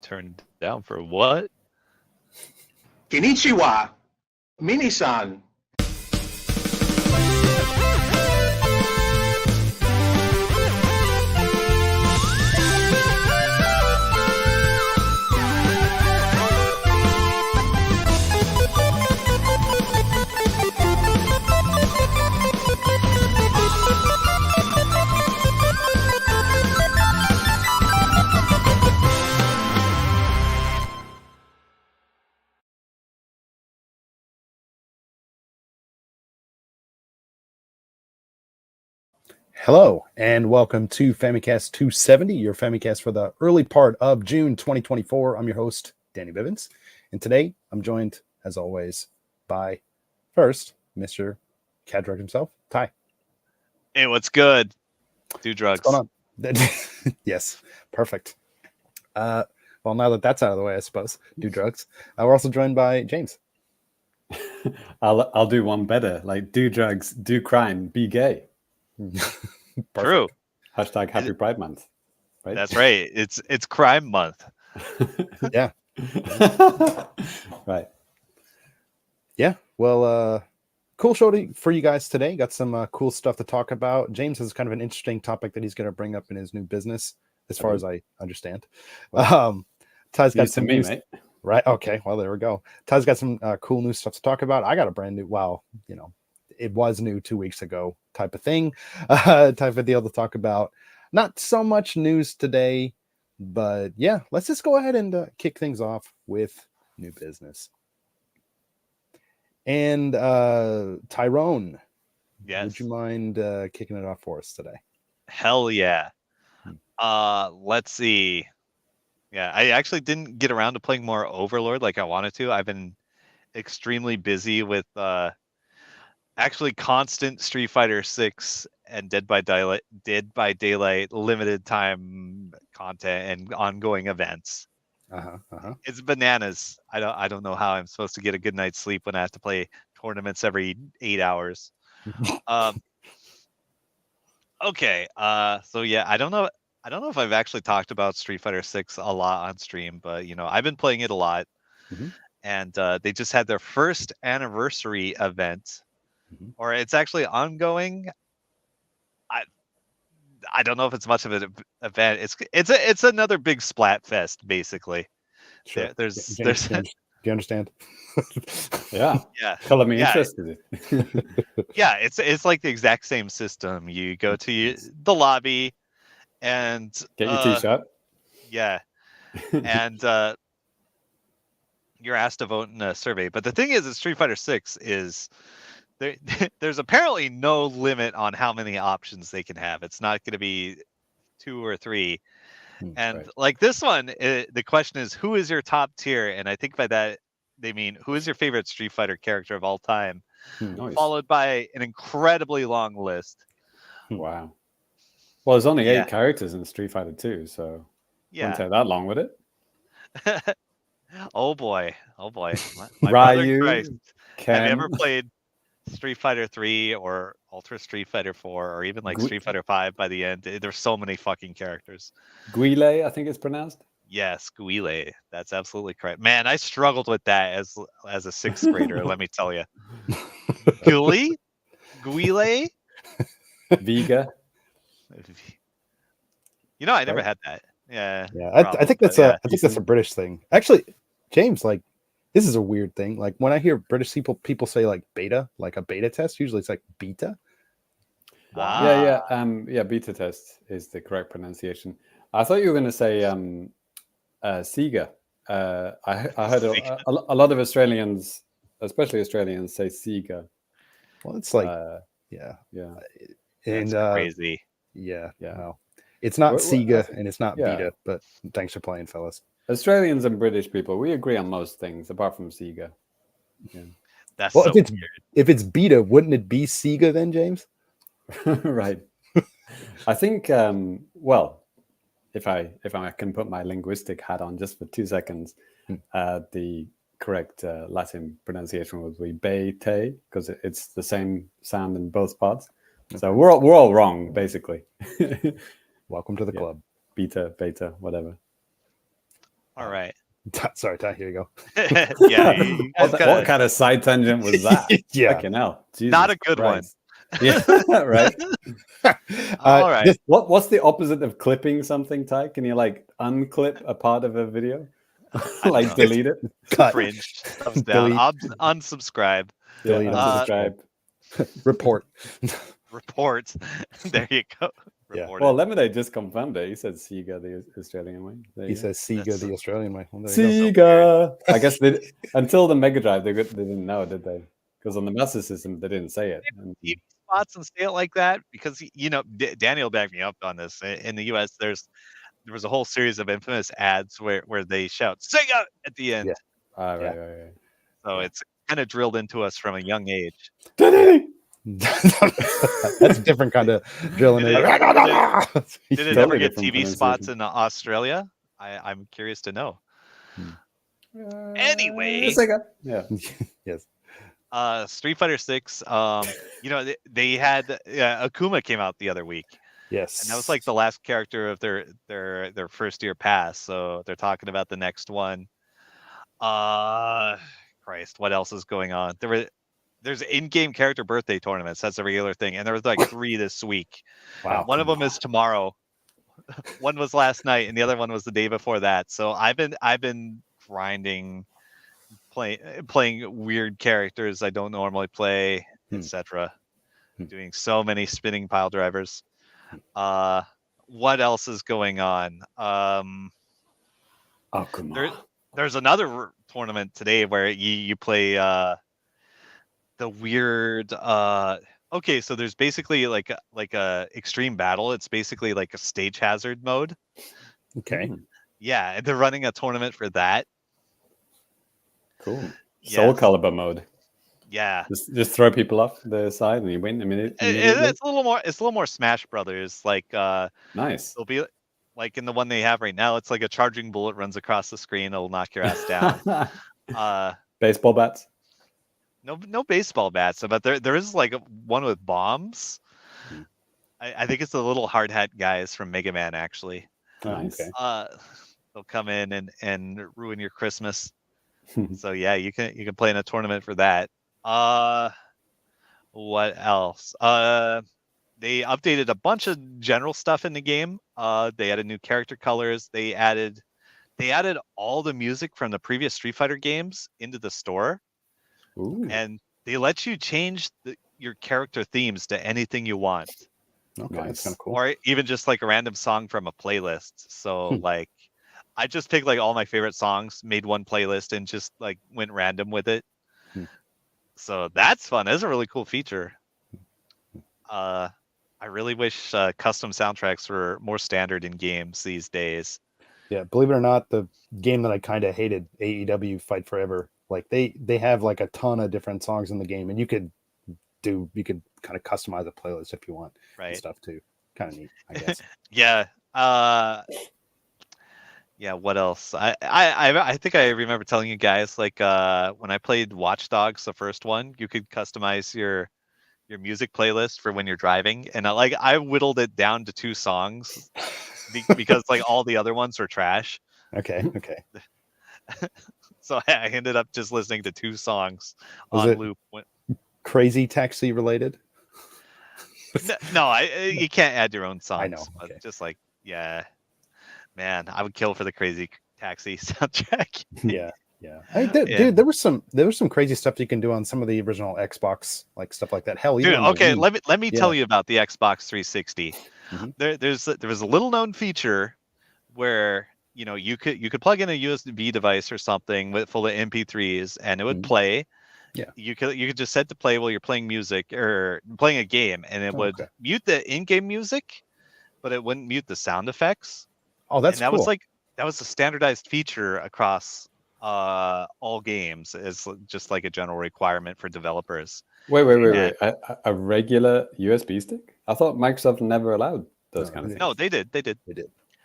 Turned down for what? Konnichiwa, Mini-san. Hello, and welcome to Famicast 270, your Famicast for the early part of June 2024. I'm your host, Danny Bivens, and today I'm joined, as always, by, first, Mr. Cat Drug himself, Ty. Hey, what's good? Do drugs. What's going on? Yes, perfect. Well, now that that's out of the way, I suppose, do drugs. We're also joined by James. I'll do one better. Like, do drugs, do crime, be gay. True. Hashtag Happy Pride Month. Right? That's right. It's Crime Month. Yeah. Right. Yeah. Well, cool show for you guys today. Got some cool stuff to talk about. James has kind of an interesting topic that he's going to bring up in his new business, as far as I understand. Ty's got some news, mate. Right. Okay. Well, there we go. Ty's got some cool new stuff to talk about. I got a brand new, well, it was new 2 weeks ago type of thing, type of deal to talk about. Not so much news today, but yeah, let's just go ahead and kick things off with new business. And Tyrone, Yes. would you mind kicking it off for us today? Hell yeah. Let's see. Yeah, I actually didn't get around to playing more Overlord like I wanted to. I've been extremely busy with actually constant Street Fighter 6 and Dead by Daylight limited time content and ongoing events. It's bananas. I don't know how I'm supposed to get a good night's sleep when I have to play tournaments every 8 hours. Okay. So yeah, I don't know if I've actually talked about Street Fighter 6 a lot on stream, but I've been playing it a lot. Mm-hmm. And they just had their first anniversary event. Mm-hmm. Or it's actually ongoing. I don't know if it's much of an event. It's another big splat fest, basically. Sure. There's do you understand? Yeah. Color me interested. Yeah, it's like the exact same system. You go to the lobby and get your t-shirt. Yeah. And you're asked to vote in a survey. But the thing is, Street Fighter 6 is there's apparently no limit on how many options they can have. It's not going to be 2 or 3. And right. like this one, the question is, who is your top tier? And I think by that, they mean, who is your favorite Street Fighter character of all time? Nice. Followed by an incredibly long list. Wow. Well, there's only 8 characters in Street Fighter 2, so wouldn't take that long, would it? Oh boy. My Ryu, Christ. Ken. Have you ever played Street Fighter 3 or Ultra Street Fighter 4 or even like Street Fighter 5 by the end? There's so many fucking characters. Guile, I think it's pronounced. Yes, Guile. That's absolutely correct. Man, I struggled with that as a 6th grader, let me tell you. Guile? Vega. I never had that. Yeah. I think that's a British thing. Actually, James, like, this is a weird thing. Like, when I hear British people say like beta, like a beta test, usually it's like beta. Wow. Yeah, beta test is the correct pronunciation. I thought you were going to say Sega. I heard a lot of Australians, especially Australians, say Sega. Well, it's like yeah. And crazy. Yeah. No. It's not Sega and it's not beta, but thanks for playing, fellas. Australians and British people, we agree on most things apart from Sega. Yeah. That's so weird. If it's beta, wouldn't it be Sega then, James? Right. I think well, if I can put my linguistic hat on just for 2 seconds, the correct Latin pronunciation would be bete, because it's the same sound in both parts. So we're all wrong, basically. Welcome to the club. Beta, whatever. All right. Sorry, Ty, here you go. Yeah, you guys What kind of side tangent was that? Yeah. Fucking hell. Jesus not a good Christ. Yeah, right. All right. What's the opposite of clipping something, Ty? Can you like unclip a part of a video? I Like don't know. delete it? Cut. Cringe. Thumbs down. Delete, Unsubscribe. Delete, unsubscribe. report. Report. There you go. Yeah. Report Well, it. Lemonade just confirmed it. He said Sega the Australian way. There He you go. says Sega That's- the Australian way. Well, there you Sega. I guess until the Mega Drive, they didn't know, did they? Because on the Master System, they didn't say it. And, TV spots and say it like that because Daniel backed me up on this. In the U.S., there was a whole series of infamous ads where they shout "Sega" at the end. Yeah. right. So it's kind of drilled into us from a young age. That's a different kind of drilling. Did Did Did it Totally ever get different TV spots pronunciation. in Australia? I'm curious to know. Anyway. Sega. Yeah. Yes. Street Fighter 6. They had Akuma came out the other week, Yes. and that was like the last character of their first year pass. So they're talking about the next one. Christ, what else is going on? There's in-game character birthday tournaments. That's a regular thing, and there was like 3 this week. Wow. One of them is tomorrow. One was last night, and the other one was the day before that. So I've been grinding, playing weird characters I don't normally play, etc. Doing so many spinning pile drivers. What else is going on? Akuma. There's another tournament today where you play the weird. Okay, so there's basically like a extreme battle. It's basically like a stage hazard mode. Okay. Yeah, and they're running a tournament for that. Cool. Soul Yes. Calibur mode. Yeah, Just throw people off the side and you win immediately. it's a little more. It's a little more Smash Brothers. Like Nice. it'll be like in the one they have right now. It's like a charging bullet runs across the screen. It'll knock your ass down. Baseball bats. No baseball bats, but there is like one with bombs. I think it's the little hard hat guys from Mega Man actually. Nice. Okay. They'll come in and ruin your Christmas. So yeah, you can play in a tournament for that. What else? They updated a bunch of general stuff in the game. They added new character colors. They added all the music from the previous Street Fighter games into the store. Ooh. And they let you change your character themes to anything you want. Okay. Nice. That's kind of cool. Or even just like a random song from a playlist. So like I just picked like all my favorite songs, made one playlist and just like went random with it. So that's fun. That's a really cool feature. I really wish custom soundtracks were more standard in games these days. Yeah, believe it or not, the game that I kind of hated, AEW Fight Forever, like they have like a ton of different songs in the game, and you could kind of customize a playlist if you want, and Right. stuff too. Kind of neat, I guess. Yeah. Yeah, what else? I think I remember telling you guys like when I played Watch Dogs, the first one, you could customize your music playlist for when you're driving, and I whittled it down to 2 songs because like all the other ones were trash. Okay. So I ended up just listening to 2 songs Was on it- loop. Crazy Taxi related. No, you can't add your own songs. I know, But okay. just like, yeah, man, I would kill for the Crazy Taxi soundtrack. Yeah. Dude, there was some crazy stuff you can do on some of the original Xbox, like stuff like that. Hell, even Dude, on the okay, Wii. let me tell you about the Xbox 360. Mhm. There was a little known feature where you could plug in a USB device or something full of MP3s and it would play. Yeah. You could just set to play while you're playing music or playing a game, and it would Okay. mute the in-game music, but it wouldn't mute the sound effects. Oh, that's And that cool. was a standardized feature across all games. It's just like a general requirement for developers. Wait. A regular USB stick? I thought Microsoft never allowed those No, kind of things. No, they did.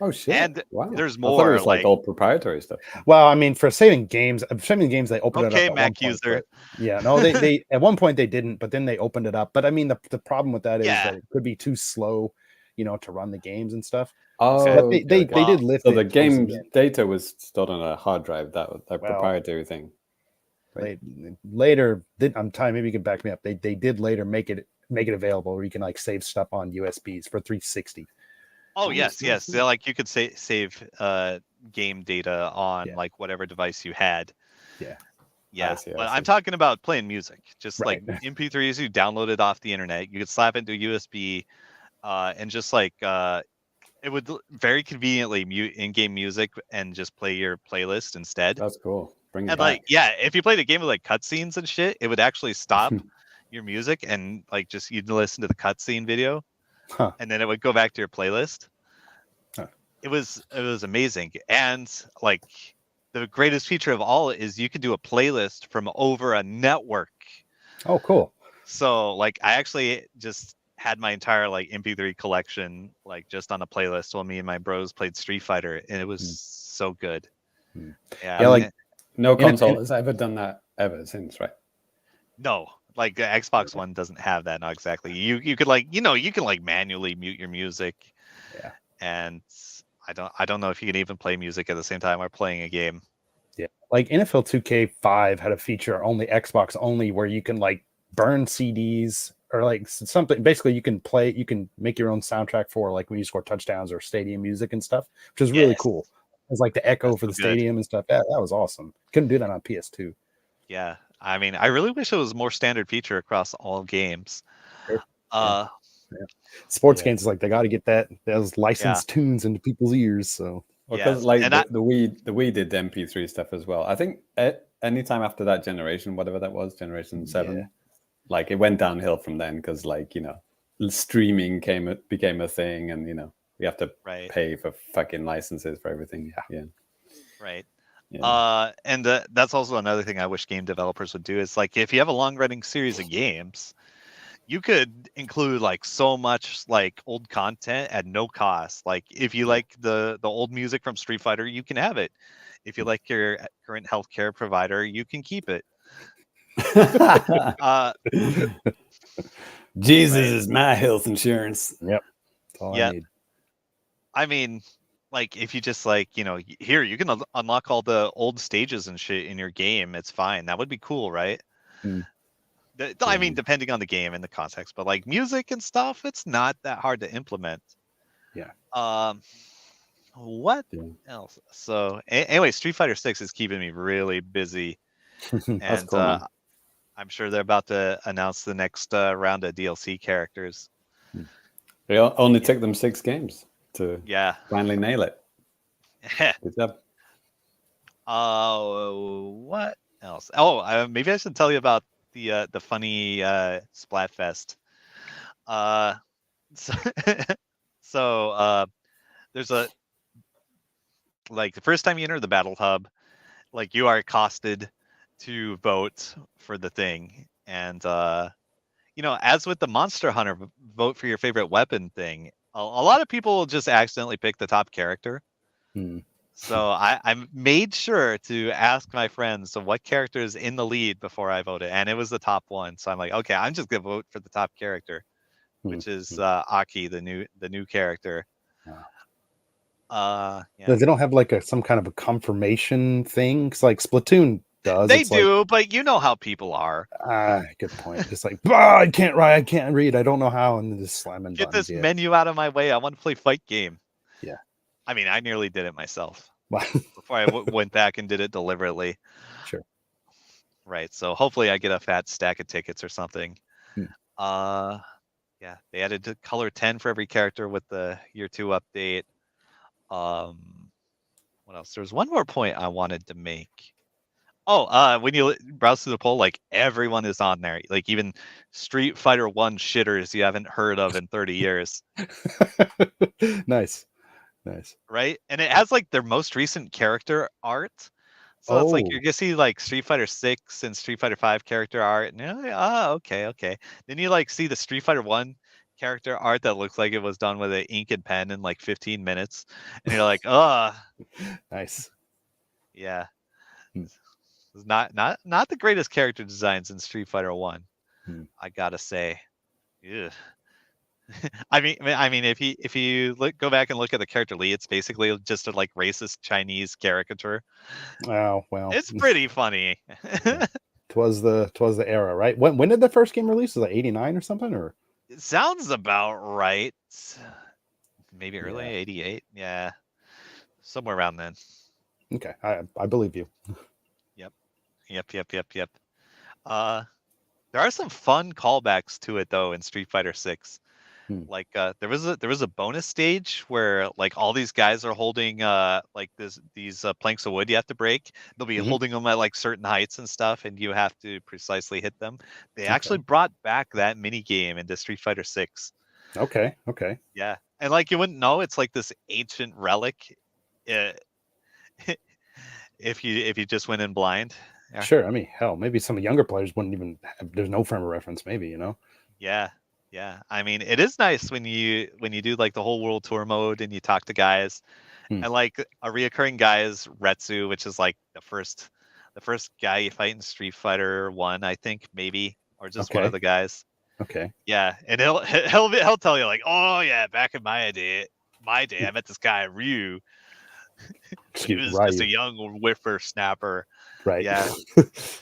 Oh shit! And wow. there's I thought more, it was like like- all proprietary stuff. Well, I mean, for saving games, they opened it up. Okay, at Mac one point, user. but- yeah, no, they at one point they didn't, but then they opened it up. But I mean, the problem with that is Yeah. that it could be too slow, to run the games and stuff. Oh, But they okay. did lift So it the towards game the end. data was stored on a hard drive, that proprietary thing. Later, I'm telling, maybe you can back me up. They did later make it available where you can like save stuff on USBs for 360. Oh Nice, yes. nice. So, like you could save game data on Yeah. like whatever device you had. Yeah. Yeah, I see. but I'm talking about playing music, just like Right. MP3s you downloaded off the internet. You could slap it into USB, and just like it would very conveniently mute in-game music and just play your playlist instead. That's cool. Bring it And back. like, yeah, if you played a game with like cutscenes and shit, it would actually stop your music and like just you'd listen to the cutscene video, Huh. and then it would go back to your playlist. Huh. It was amazing, and like the greatest feature of all is you could do a playlist from over a network. Oh, cool. So like I actually just had my entire like MP3 collection like just on a playlist while me and my bros played Street Fighter, and it was so good. Yeah, Yeah, like no a- console has ever done that ever since, right? no, like the Xbox One doesn't have that. Not exactly. You could like you can like manually mute your music. Yeah. And I don't know if you can even play music at the same time or playing a game. Yeah, like NFL 2K5 had a feature only Xbox only where you can like burn CDs or like something. Basically, you can make your own soundtrack for like when you score touchdowns or stadium music and stuff, which is really Yes. cool. It's like the echo That's for so the good. stadium and stuff. That was awesome. Couldn't do that on PS2. Yeah, I mean, I really wish it was more standard feature across all games. Sure. Sports games is like they got to get those licensed tunes into people's ears. So Because Yes, like and the Wii did the MP3 stuff as well. I think anytime after that generation, whatever that was, Generation 7, like it went downhill from then because like streaming became a thing, and we have to pay for fucking licenses for everything. Yeah. Right. Yeah. And that's also another thing I wish game developers would do is like if you have a long running series of games, you could include like so much like old content at no cost. Like if you like the old music from Street Fighter, you can have it. If you like your current healthcare provider, you can keep it. Jesus is my health insurance. Yep. That's all Yeah. I need. I mean, like if you just like here you can unlock all the old stages and shit in your game, it's fine. That would be cool, right? I mean, depending on the game and the context, but like music and stuff, it's not that hard to implement. Yeah. What else? So anyway, Street Fighter 6 is keeping me really busy, and cool, I'm sure they're about to announce the next round of DLC characters. It only took them 6 games to finally nail it. Good job. What else? Oh, maybe I should tell you about the funny Splatfest. So there's like the first time you enter the battle hub, like you are accosted to vote for the thing, and as with the Monster Hunter vote for your favorite weapon thing, a lot of people will just accidentally pick the top character. So I made sure to ask my friends, so what character is in the lead before I voted, and it was the top one. So I'm like, okay, I'm just gonna vote for the top character, which is Aki, the new character. They don't have like some kind of a confirmation thing, because like Splatoon does. They do, but you know how people are. Good point. Just like, I can't write, I can't read, I don't know how, and then just slamming Get buttons. this menu out of my way. I want to play fight game. Yeah. I mean, I nearly did it myself before I went back and did it deliberately. Sure. Right. So hopefully I get a fat stack of tickets or something. Yeah, they added to color 10 for every character with the year 2 update. What else? There's one more point I wanted to make. When you browse through the poll, like everyone is on there. Like even Street Fighter 1 shitters you haven't heard of in 30 years. Nice. Right? And it has like their most recent character art. So it's like you're gonna see like Street Fighter 6 and Street Fighter 5 character art, and you're like, okay. Then you like see the Street Fighter 1 character art that looks like it was done with an ink and pen in like 15 minutes, and you're like, nice. Yeah. It's not the greatest character designs in Street Fighter 1. I gotta say. Ugh. I mean, if you go back and look at the character Lee, it's basically just a like racist Chinese caricature. Oh well, It's pretty funny. twas the era, right? When did the first game release? Was it 89 or something? Or It sounds about right. Maybe early Yeah. 88. Yeah, somewhere around then. okay, I believe you. Yep. There are some fun callbacks to it though in Street Fighter 6. Like there was a bonus stage where like all these guys are holding like these planks of wood you have to break. They'll be Mhm. holding them at like certain heights and stuff, and you have to precisely hit them. They Okay. actually brought back that mini game into Street Fighter 6. Okay. Yeah, and like you wouldn't know it's like this ancient relic, uh, if you just went in blind. Yeah. Sure. I mean, hell, maybe some younger players wouldn't even have, there's no frame of reference, maybe, you know? Yeah. I mean, it is nice when you do like the whole world tour mode and you talk to guys, and like a reoccurring guy is Retsu, which is like the first guy you fight in Street Fighter 1, I think, maybe, or just one of Okay. the guys. Okay. Yeah, and he'll tell you like, oh yeah, back in my day, I met this guy Ryu. He was just a young whippersnapper. Right. Yeah,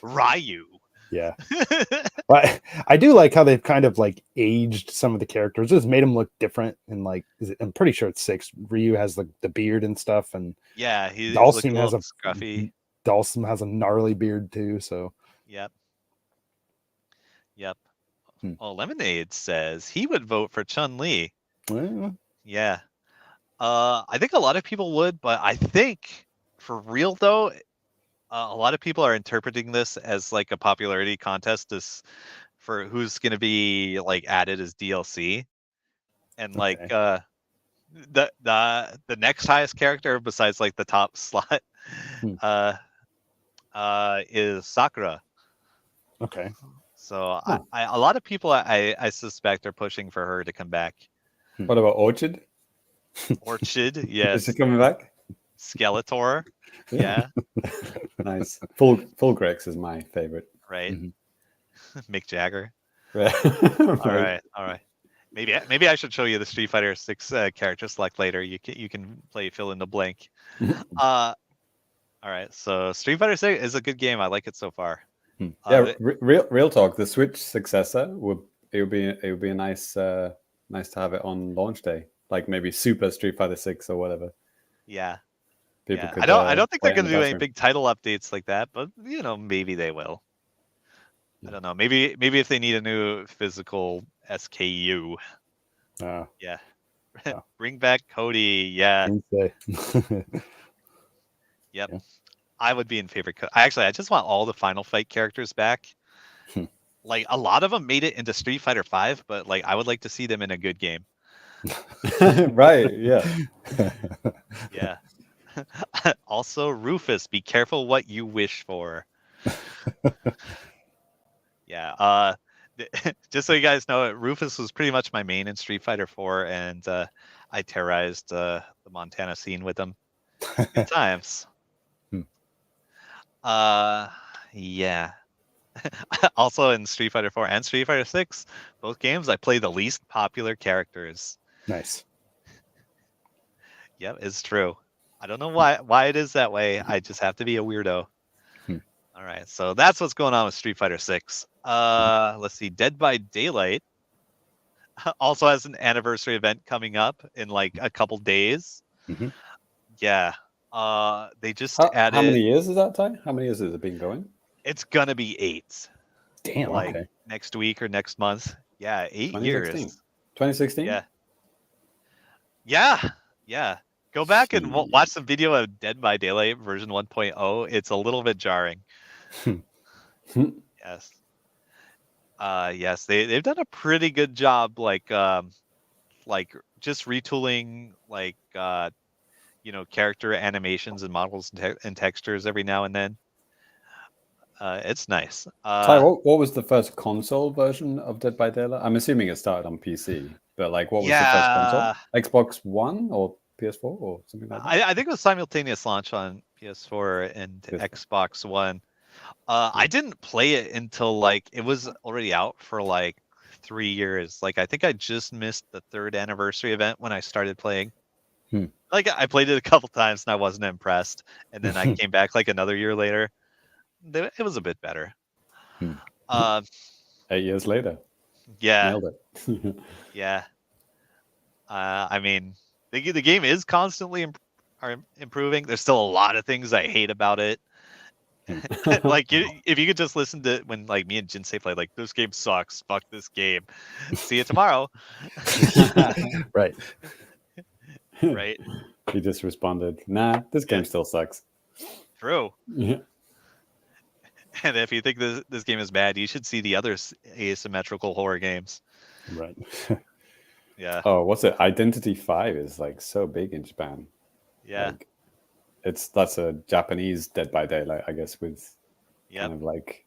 Ryu. Yeah. But I do like how they've kind of like aged some of the characters, just made them look different. And like, I'm pretty sure it's 6. Ryu has like the beard and stuff, and yeah, he's Dhalsim has a scruffy. Dhalsim has a gnarly beard too. So Yep. Oh, Lemonade says he would vote for Chun-Li. well, Yeah. I think a lot of people would, but I think for real though, a lot of people are interpreting this as like a popularity contest for who's going to be like added as DLC. And like Okay. the next highest character besides like the top slot is Sakura. okay. So a lot of people I suspect are pushing for her to come back. What about Orchid? Orchid, Is yes. she coming back? Skeletor, yeah. Nice. Full Grex is my favorite. Right. Mick Jagger. Right. All right. Maybe I should show you the Street Fighter 6 character select later. You can play fill in the blank. All right. So Street Fighter 6 is a good game. I like it so far. Yeah, real talk. The Switch successor would be a nice to have it on launch day, like maybe Super Street Fighter 6 or whatever. Yeah. People Yeah. could, I don't think play they're in going the to do any bathroom. big title updates like that, but you know, maybe they will. I don't know. Maybe if they need a new physical SKU. Yeah. Bring back Cody. Yeah. Yep. Yeah. I would be in favor. I just want all the Final Fight characters back. Like a lot of them made it into Street Fighter 5, but like I would like to see them in a good game. Right. Yeah. Yeah. Also, Rufus, be careful what you wish for. Yeah. Just so you guys know, Rufus was pretty much my main in Street Fighter 4, and I terrorized the Montana scene with him. Good times. Yeah. Also in Street Fighter 4 and Street Fighter 6, both games I play the least popular characters. Nice. Yep, it's true. I don't know why it is that way. I just have to be a weirdo. All right, so that's what's going on with Street Fighter 6. Let's see. Dead by Daylight also has an anniversary event coming up in like a couple days. Yeah. They just added. How many years is that, Ty? How many years has it been going? It's gonna be 8. Damn. Like Okay. next week or next month. Yeah, 8 years. 2016? Yeah. Go back and watch some video of Dead by Daylight version 1.0. It's a little bit jarring. Yes. Yes, they've done a pretty good job, like just retooling like character animations and models and textures every now and then. It's nice. Ty, what was the first console version of Dead by Daylight? I'm assuming it started on PC, but like, what was the first console? Xbox One or PS4 or something like that? I think it was simultaneous launch on PS4 and Xbox One. I didn't play it until like it was already out for like 3 years. Like I think I just missed the 3rd anniversary event when I started playing. Like I played it a couple times and I wasn't impressed, and then I came back like another year later. It was a bit better. 8 years later. Yeah, Nailed it. yeah. I mean, the game is constantly improving. There's still a lot of things I hate about it. Like if you could just listen to when like me and Jinsei play, like this game sucks. Fuck this game. See you tomorrow. Right. Right. He just responded, "Nah, this game still sucks." True. Yeah. And if you think this game is bad, you should see the other asymmetrical horror games. Right. Yeah. Oh, what's it? Identity 5 is like so big in Japan. Yeah. Like, that's a Japanese Dead by Daylight, I guess, with kind of like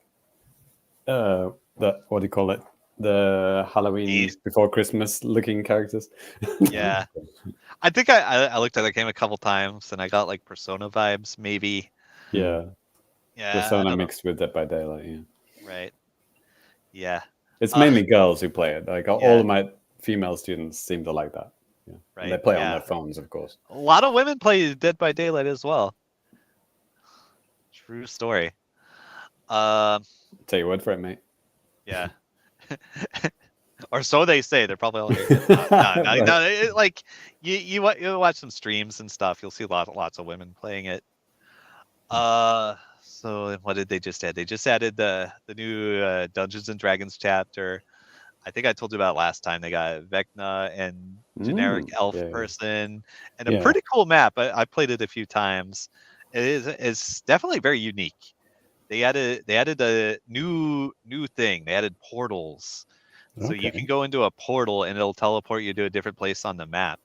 the what do you call it? The Halloween before Christmas looking characters. Yeah. I think I looked at that game a couple times and I got like Persona vibes, maybe. Yeah. Yeah. Persona mixed with Dead by Daylight, yeah. Right. Yeah. It's mainly girls who play it. Like all of my female students seem to like that. Yeah. Right. And they play on their phones, of course. A lot of women play Dead by Daylight as well. True story. Take your word for it, mate. Yeah. Or so they say. They're probably all like you watch some streams and stuff. You'll see lots of women playing it. So what did they just add? They just added the new Dungeons and Dragons chapter. I think I told you about last time. They got Vecna and generic elf person and a pretty cool map. I played it a few times. It's definitely very unique. They added a new thing. They added portals. So you can go into a portal and it'll teleport you to a different place on the map.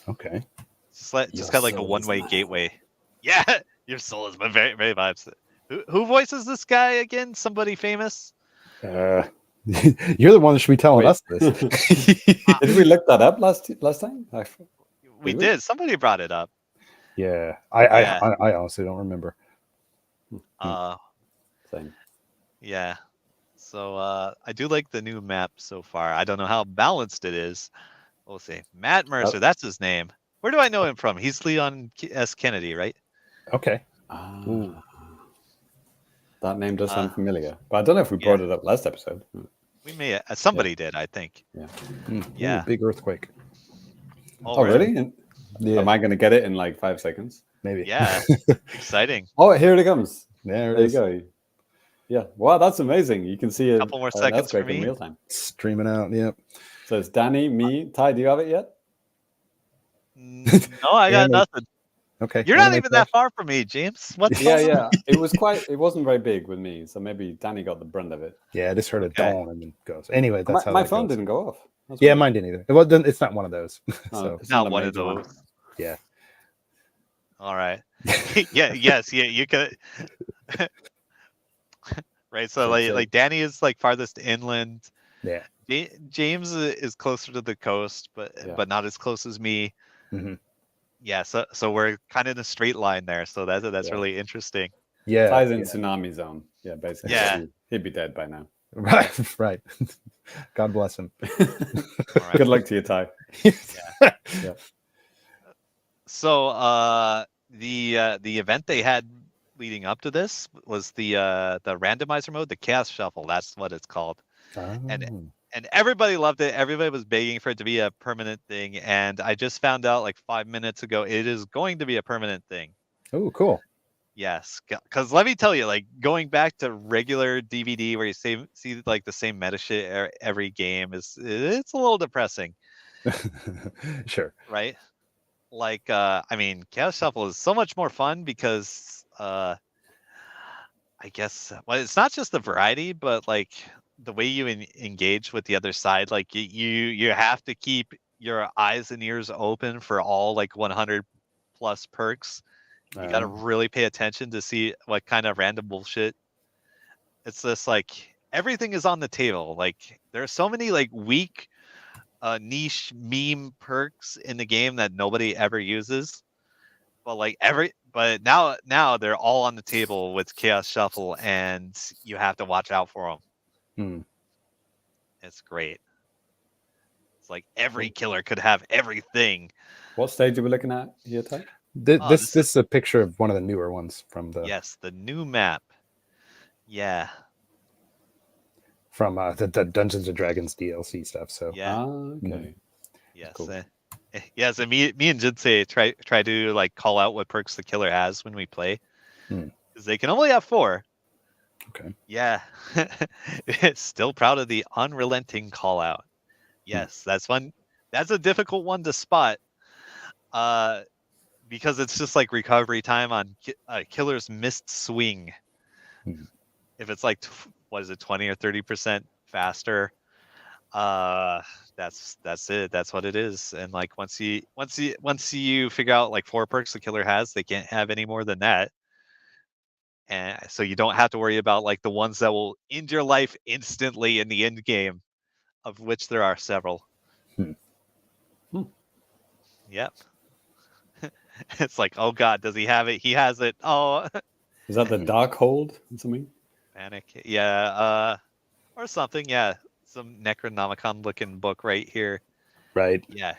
Okay. Just got like a one-way gateway. Yeah, your soul is my very, very vibes. Who voices this guy again? Somebody famous? You're the one that should be telling us this. Did we look that up last time? We did. Somebody brought it up. Yeah. I honestly don't remember. Same. Yeah. So I do like the new map so far. I don't know how balanced it is. We'll see. Matt Mercer, that's his name. Where do I know him from? He's Leon S. Kennedy, right? Okay. That name does sound familiar, but I don't know if we brought it up last episode. We may. Somebody did, I think. Yeah. Yeah. Ooh, big earthquake. Oh, really? Yeah. Am I going to get it in like 5 seconds? Maybe. Yeah. Exciting. Oh, here it comes. There you go. Yeah. Wow, that's amazing. You can see a couple more seconds for me. In real time. Streaming out. Yep. So it's Danny, me, Ty. Do you have it yet? No, I got nothing. Okay. You're not even that far from me, James. What's Yeah. It wasn't very big with me, so maybe Danny got the brunt of it. Yeah, I just heard a dong and then goes. Anyway, that's how my phone didn't go off. Yeah, mine didn't either. Well, it's not one of those. So it's not one of those. Yeah. All right. Yes. You could. Right. So like Danny is like farthest inland. Yeah. James is closer to the coast, but not as close as me. Mm-hmm. Yeah. So we're kind of in a straight line there. So that's really interesting. Yeah. Ty's in tsunami zone. Yeah, basically. Yeah. He'd be dead by now. Right. God bless him. Right. Good luck to you, Ty. Yeah. So the event they had leading up to this was the randomizer mode, the chaos shuffle. That's what it's called. And everybody loved it. Everybody was begging for it to be a permanent thing. And I just found out like 5 minutes ago, it is going to be a permanent thing. Oh, cool. Yes, because let me tell you, like going back to regular DVD where you see like the same meta shit every game it's a little depressing. Sure. Right. Like I mean, Chaos Shuffle is so much more fun because I guess it's not just the variety, but like the way you engage with the other side. Like you have to keep your eyes and ears open for all like 100 plus perks. You got to really pay attention to see what kind of random bullshit. It's just like everything is on the table. Like there are so many like weak niche meme perks in the game that nobody ever uses. But now they're all on the table with Chaos Shuffle and you have to watch out for them. It's great. It's like every killer could have everything. What stage are we looking at here, Ty? This is a picture of one of the newer ones from the Yes, the new map. Yeah. from the Dungeons and Dragons DLC stuff. So Yeah. Okay. Yes. Cool. Yes, and me and Jinsei try to like call out what perks the killer has when we play. Because they can only have 4. Okay. Yeah. Still proud of the unrelenting call out. Yes, that's one. That's a difficult one to spot. Because it's just like recovery time on killer's missed swing. If it's like what is it, 20 or 30% faster, that's it. That's what it is. And like once you figure out like 4 perks the killer has, they can't have any more than that. And so you don't have to worry about like the ones that will end your life instantly in the end game, of which there are several. Yep. It's like, oh god, does he have it? He has it. Oh. Is that the Dark Hold or something? Panic. Yeah. Or something. Yeah. Some Necronomicon looking book right here. Right. Yeah.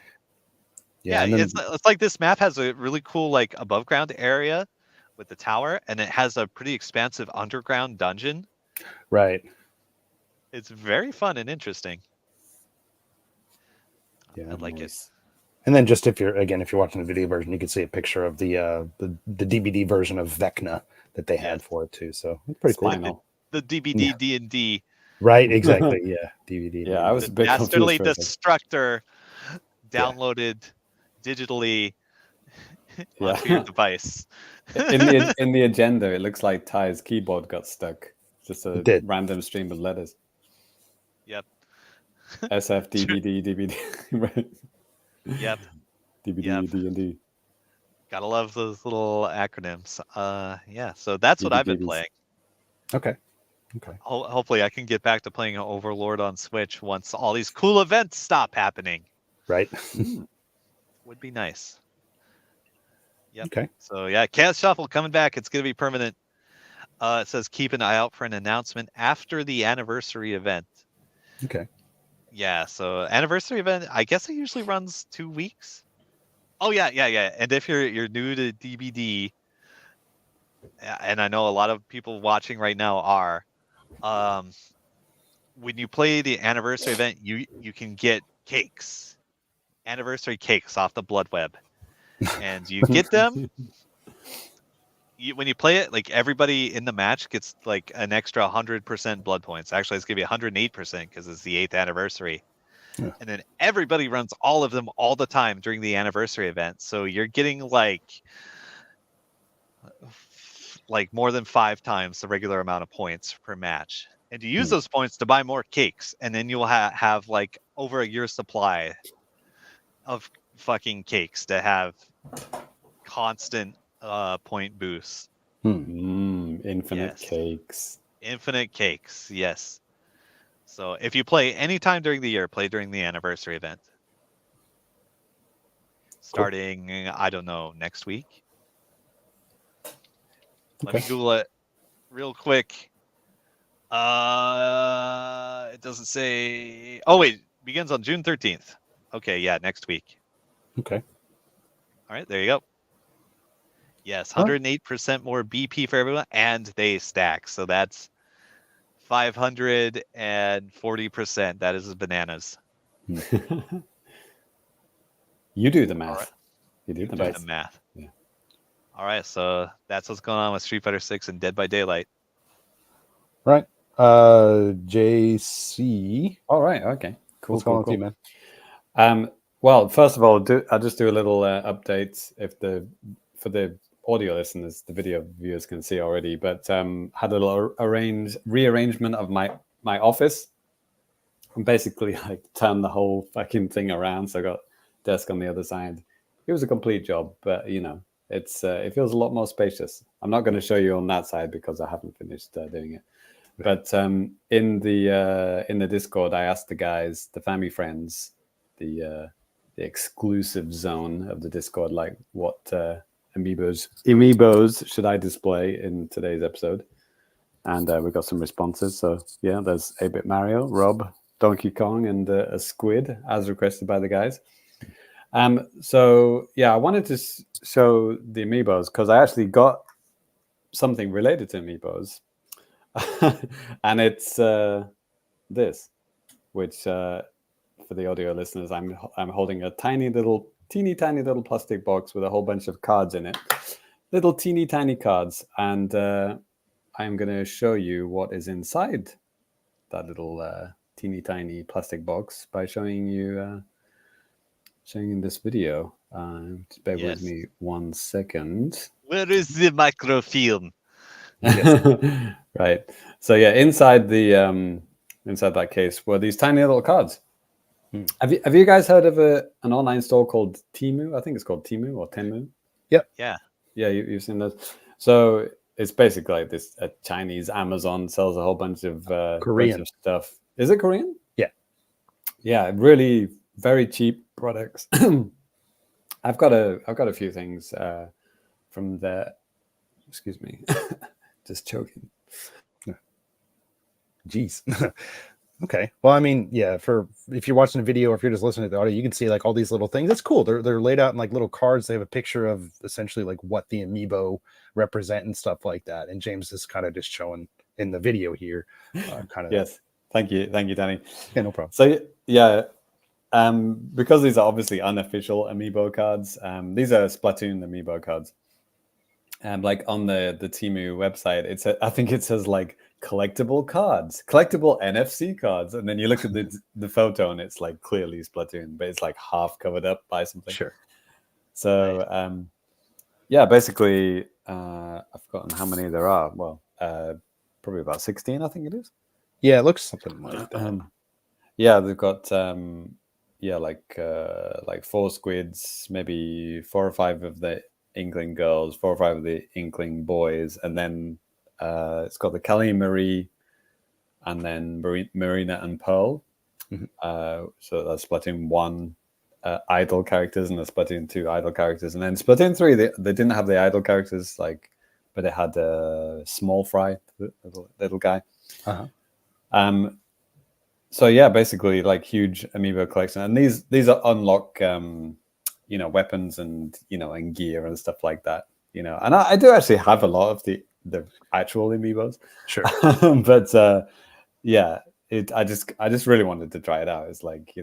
Yeah. Yeah. It's like this map has a really cool like above ground area with the tower, and it has a pretty expansive underground dungeon. Right. It's very fun and interesting. Yeah, I like it. And then just if you're watching the video version, you can see a picture of the DVD version of Vecna that they had for it too. So it's pretty cool. The DVD D&D. Right, exactly. Yeah, DVD. Yeah, I was a bit Dastardly confused. Destructor downloaded digitally onto your device. in the agenda, it looks like Ty's keyboard got stuck. Just a random stream of letters. Yep. SF, DVD, right? Yep. DVD, D&D. Gotta love those little acronyms. Yeah, so that's what I've been playing. Okay. Hopefully I can get back to playing Overlord on Switch once all these cool events stop happening. Right. Would be nice. Yep. Okay. So yeah, Chaos Shuffle coming back. It's gonna be permanent. It says keep an eye out for an announcement after the anniversary event. Okay. Yeah, so anniversary event, I guess it usually runs 2 weeks. Oh yeah. And if you're new to DBD, and I know a lot of people watching right now are, when you play the anniversary event, you can get cakes, anniversary cakes off the Blood Web, and you get them. When you play it, like everybody in the match gets like an extra 100% blood points. Actually, it's gonna be 108% because it's the 8th anniversary. Yeah. And then everybody runs all of them all the time during the anniversary event. So you're getting like more than 5 times the regular amount of points per match. And you use those points to buy more cakes, and then you'll have like over a year's supply of fucking cakes to have constant point boosts. Infinite cakes. Infinite cakes, yes. So if you play anytime during the year, play during the anniversary event. Starting, I don't know, next week. Let me Google it real quick. It doesn't say. Oh wait, begins on June 13th. Okay, yeah, next week. Okay. All right, there you go. Yes, 108% more BP for everyone, and they stack. So that's 540%. That is bananas. You do the math. Right. You do the math. Yeah. All right, so that's what's going on with Street Fighter 6 and Dead by Daylight. Right. JC. All right. Okay. Cool. What's going on with you, man? Well, first of all, I'll just do a little update for the audio listeners. The video viewers can see already, but had a little rearrangement of my office, and basically I turned the whole fucking thing around. So I got desk on the other side. It was a complete job, but it feels a lot more spacious. I'm not going to show you on that side because I haven't finished doing it. But in the Discord, I asked the guys, the family friends, the exclusive zone of the Discord, like what amiibos should I display in today's episode, and we got some responses. So yeah, there's 8-Bit Mario, Rob, Donkey Kong and a squid, as requested by the guys. So yeah, I wanted to show the Amiibos because I actually got something related to Amiibos, and it's this, which for the audio listeners, I'm holding a teeny tiny little plastic box with a whole bunch of cards in it, little teeny tiny cards, and I'm going to show you what is inside that little teeny tiny plastic box by showing you in this video. Just bear with me 1 second. Where is the microfilm? Yes. Right. So yeah, inside that case were these tiny little cards. Have you guys heard of an online store called Temu? I think it's called Temu or Temu. Yep. Yeah. Yeah, you've seen those. So it's basically like this: a Chinese Amazon sells a whole bunch of Korean stuff. Is it Korean? Yeah. Yeah, really very cheap products. I've got a few things from there. Excuse me, just choking. Jeez. Okay. Well, I mean, yeah, if you're watching the video or if you're just listening to the audio, you can see like all these little things. It's cool. They're laid out in like little cards. They have a picture of essentially like what the Amiibo represent and stuff like that. And James is kind of just showing in the video here. Kind of. Yes. Thank you, Danny. Yeah, no problem. So yeah, because these are obviously unofficial Amiibo cards, these are Splatoon Amiibo cards. Like on the Temu website, I think it says like collectible NFC cards, and then you look at the photo and it's like clearly Splatoon, but it's like half covered up by something. Sure. So yeah, basically I've forgotten how many there are. Well, probably about 16, I think it is. Yeah, it looks something like that. Yeah, they've got like 4 squids, maybe 4 or 5 of the Inkling girls, 4 or 5 of the Inkling boys, and then it's got the Kelly Marie, and then Marina and Pearl. Mm-hmm. So that's Splatoon 1 idol characters and the Splatoon 2 idol characters, and then Splatoon 3 they didn't have the idol characters, like, but it had Small Fry, the little guy. Uh-huh. So yeah, basically like huge Amiibo collection, and these are unlock weapons and and gear and stuff like that, and I do actually have a lot of the actual Amiibos. Sure. But yeah, I just really wanted to try it out. It's like,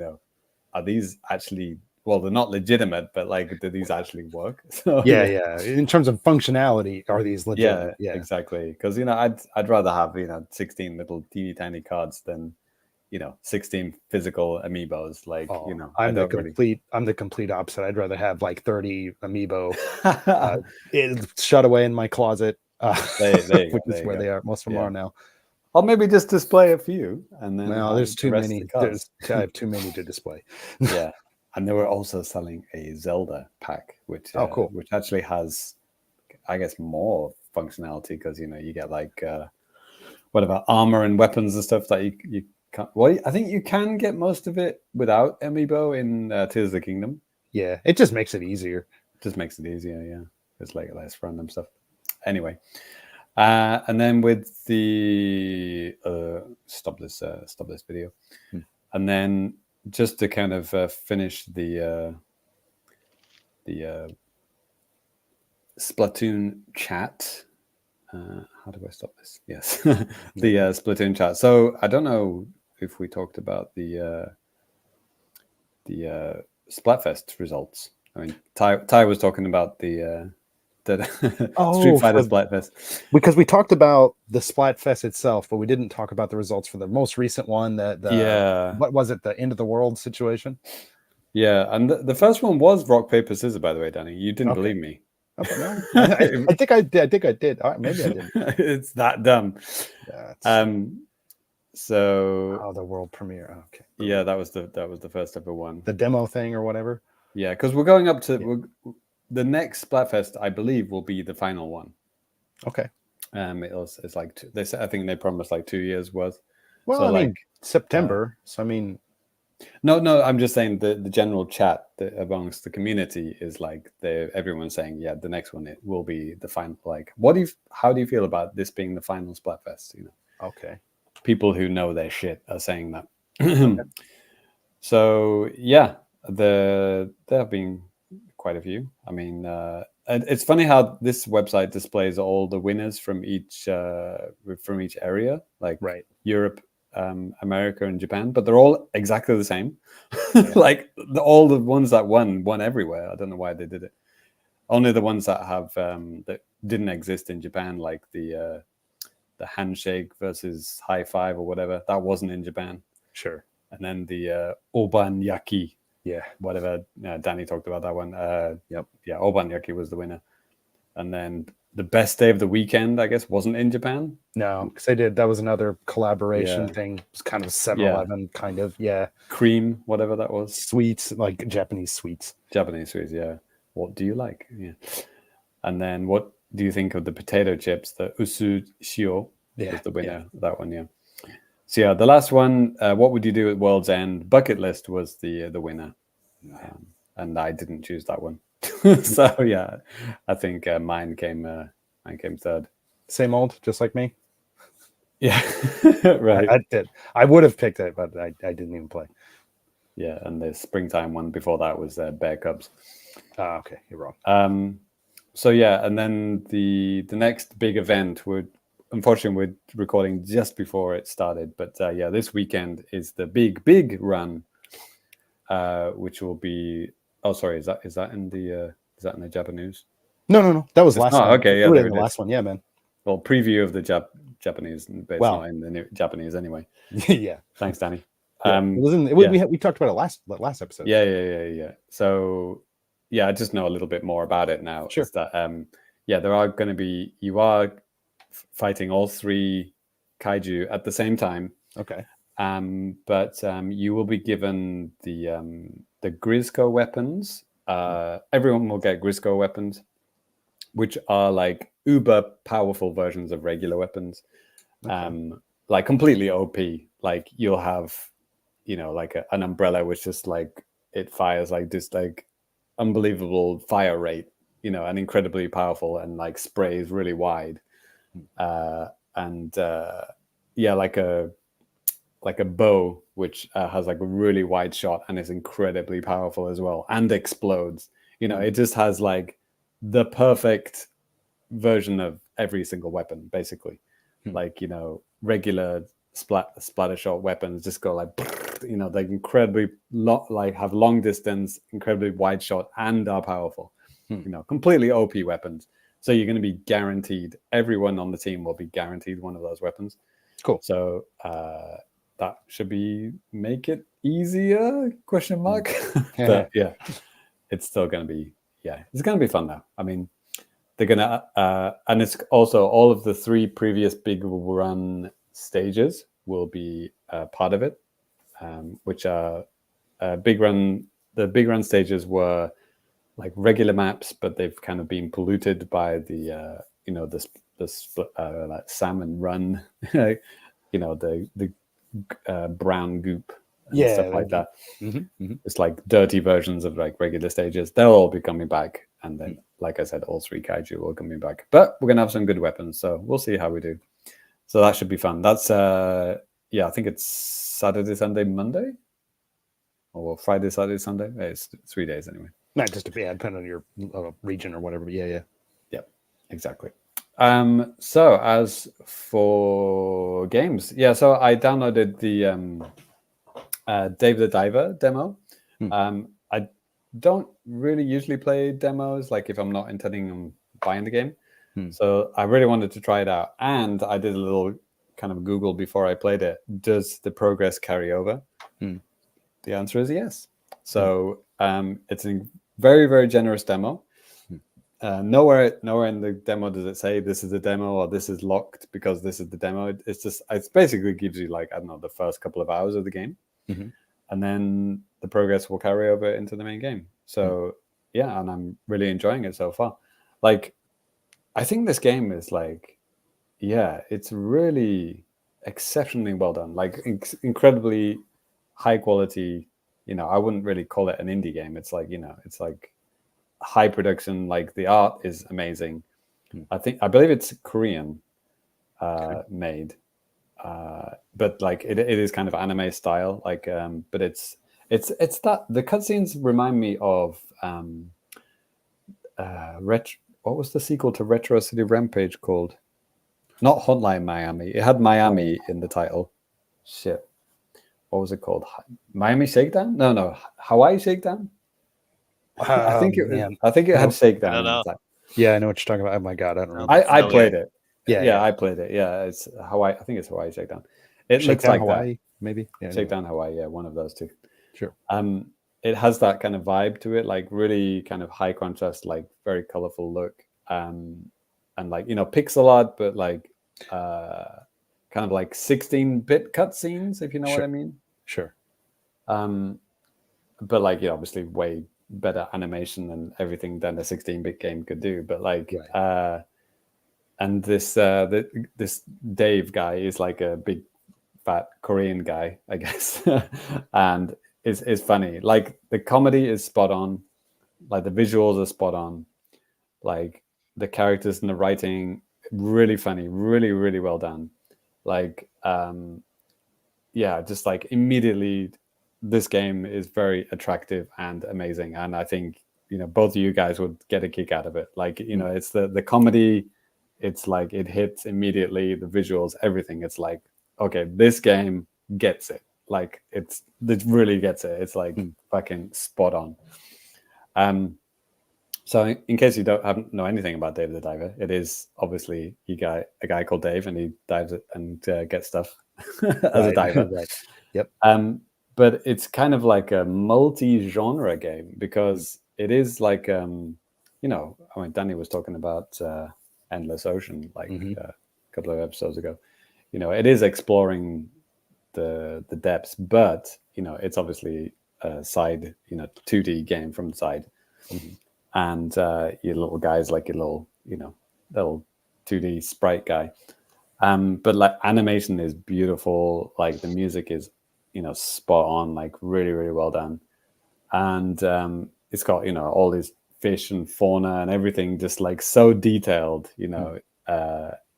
are these actually, well, they're not legitimate, but like, do these actually work? So, yeah. In terms of functionality, are these legitimate? Yeah, exactly. Because I'd rather have 16 little teeny tiny cards than 16 physical Amiibos. Like, I'm the complete opposite. I'd rather have like 30 Amiibo shut away in my closet, which is where they are. Most of them are now. Or maybe just display a few, and then there's too many. I have too many to display. Yeah, and they were also selling a Zelda pack, which cool, which actually has, I guess, more functionality, because you get like whatever armor and weapons and stuff that you can't. Well, I think you can get most of it without Amiibo in Tears of the Kingdom. Yeah, it just makes it easier. Yeah. It's like less random stuff. Anyway, and then with the stop this video, and then just to kind of finish the Splatoon chat. How do I stop this? Yes, the Splatoon chat. So I don't know if we talked about the Splatfest results. I mean, Ty was talking about the Street Fighter Splatfest, because we talked about the Splatfest itself, but we didn't talk about the results for the most recent one. What was it? The end of the world situation. Yeah, and the first one was rock paper scissors. By the way, Danny, you didn't believe me. Okay, no. I think I did. All right, maybe I didn't. It's that dumb. So the world premiere. Okay. Yeah, that was the first ever one. The demo thing or whatever. Yeah, because we're going up to the next Splatfest, I believe, will be the final one. Okay. It's like I think they promised like 2 years worth. Well, so I mean September. So I mean. No, I'm just saying the general chat amongst the community is like everyone's saying, yeah, the next one, it will be the final. Like, how do you feel about this being the final Splatfest? Okay. People who know their shit are saying that. So yeah, there have been quite a few. I mean, it's funny how this website displays all the winners from each area, like Right. Europe, America, and Japan, but they're all exactly the same. Like all the ones that won everywhere. I don't know why they did it. Only the ones that have that didn't exist in Japan, like the handshake versus high five or whatever, that wasn't in Japan. Sure. And then the Obanyaki, Yeah. whatever. Danny talked about that one. Yep. Yeah, Obanyaki was the winner. And then the best day of the weekend, I guess, wasn't in Japan. No, because they did. That was another collaboration Yeah. thing. It was kind of a 7-Eleven kind of, Cream, whatever that was. sweets, like Japanese sweets. Japanese sweets, yeah. What do you like? Yeah. And then what do you think of the potato chips? The usu shio was the winner. That one, yeah. So yeah, the last one, what would you do at World's End? Bucket list was the winner, and I didn't choose that one. So yeah, I think mine came third. Same old, just like me. Yeah, right. I did. I would have picked it, but I didn't even play. Yeah, and the springtime one before that was Bear Cubs. Okay, you're wrong. So yeah, and then the next big event would. Unfortunately, we're recording just before it started, but yeah, this weekend is the big run, which will be. Oh, sorry, is that in the JAPANews? No, that was last time. Okay, yeah, there the last one, yeah, man. Well, preview of the Japanese, but it's not in the Japanese anyway. Yeah. Thanks, Danny. Yeah, we talked about it last episode. Yeah. So yeah, I just know a little bit more about it now. Sure. Is that there are going to be fighting all three kaiju at the same time. Okay. But you will be given the Grizzco weapons. Everyone will get Grizzco weapons, which are like uber powerful versions of regular weapons. Okay. Like completely OP. Like you'll have, like an umbrella which just like it fires like this like unbelievable fire rate, and incredibly powerful and like sprays really wide. Like a bow which has like a really wide shot and is incredibly powerful as well and explodes. It just has like the perfect version of every single weapon basically. Like regular splatter shot weapons just go like they're incredibly have long distance, incredibly wide shot, and are powerful. Completely OP weapons. So you're going to be guaranteed, everyone on the team will be guaranteed one of those weapons. Cool. So that should make it easier, question mark. But yeah, it's still going to be, it's going to be fun now. I mean, they're going to, and it's also all of the 3 previous big run stages will be part of it, which are the big run stages were like regular maps, but they've kind of been polluted by the like salmon run, the brown goop and stuff like that. It's like dirty versions of like regular stages. They'll all be coming back, and then like I said, all 3 kaiju will coming back. But we're gonna have some good weapons, so we'll see how we do. So that should be fun. That's I think it's Saturday, Sunday, Monday, or Friday, Saturday, Sunday. It's 3 days anyway. Not just depending on your region or whatever. But yeah, exactly. So as for games, so I downloaded the Dave the Diver demo. I don't really usually play demos, like if I'm not intending on buying the game. So I really wanted to try it out, and I did a little kind of Google before I played it. Does the progress carry over? The answer is yes. So it's a very, very generous demo. Nowhere in the demo does it say this is the demo or this is locked because this is the demo. It basically gives you like, I don't know, the first couple of hours of the game. And then the progress will carry over into the main game. So and I'm really enjoying it so far. Like, I think this game is like, it's really exceptionally well done. Like incredibly high quality. I wouldn't really call it an indie game. It's like, it's like high production. Like the art is amazing. I believe it's Korean made. but like it is kind of anime style, like but it's that the cutscenes remind me of what was the sequel to Retro City Rampage called? Not Hotline Miami. It had Miami in the title. Shit. What was it called? Miami Shakedown? No. Hawaii Shakedown? I think it had Shakedown in the title. Yeah, I know what you're talking about. Oh my god, I don't remember. I played it. Yeah, I played it. Yeah, it's Hawaii. I think it's Hawaii Shakedown. It looks Shakedown like Hawaii, that. maybe. Yeah, Shakedown Hawaii, yeah, one of those two. Sure. It has that kind of vibe to it, like really kind of high contrast, like very colorful look, and like, you know, pixel art, but like kind of like 16-bit cutscenes, if you know what I mean. Sure. But like, yeah, obviously way better animation and everything than a 16-bit game could do. But like, and this this Dave guy is like a big fat Korean guy, I guess, and is funny. Like the comedy is spot on, like the visuals are spot on, like the characters and the writing really funny, really really well done. Like yeah, just like immediately this game is very attractive and amazing, and I think, you know, both of you guys would get a kick out of it. Like, you know, it's the comedy, it's like it hits immediately, the visuals, everything. It's like, okay, this game gets it. Like it really gets it. It's like fucking spot on. So in case you haven't know anything about Dave the Diver, it is obviously a guy called Dave, and he dives and gets stuff as a diver. Right. Yep. But it's kind of like a multi-genre game, because it is like, you know, I mean, Danny was talking about Endless Ocean like a couple of episodes ago. You know, it is exploring the depths, but, you know, it's obviously a side, you know, 2D game from the side. And your little guy's like your little, you know, little 2D sprite guy. But like animation is beautiful. Like the music is, you know, spot on, like really, really well done. And it's got, you know, all these fish and fauna and everything just like so detailed, you know,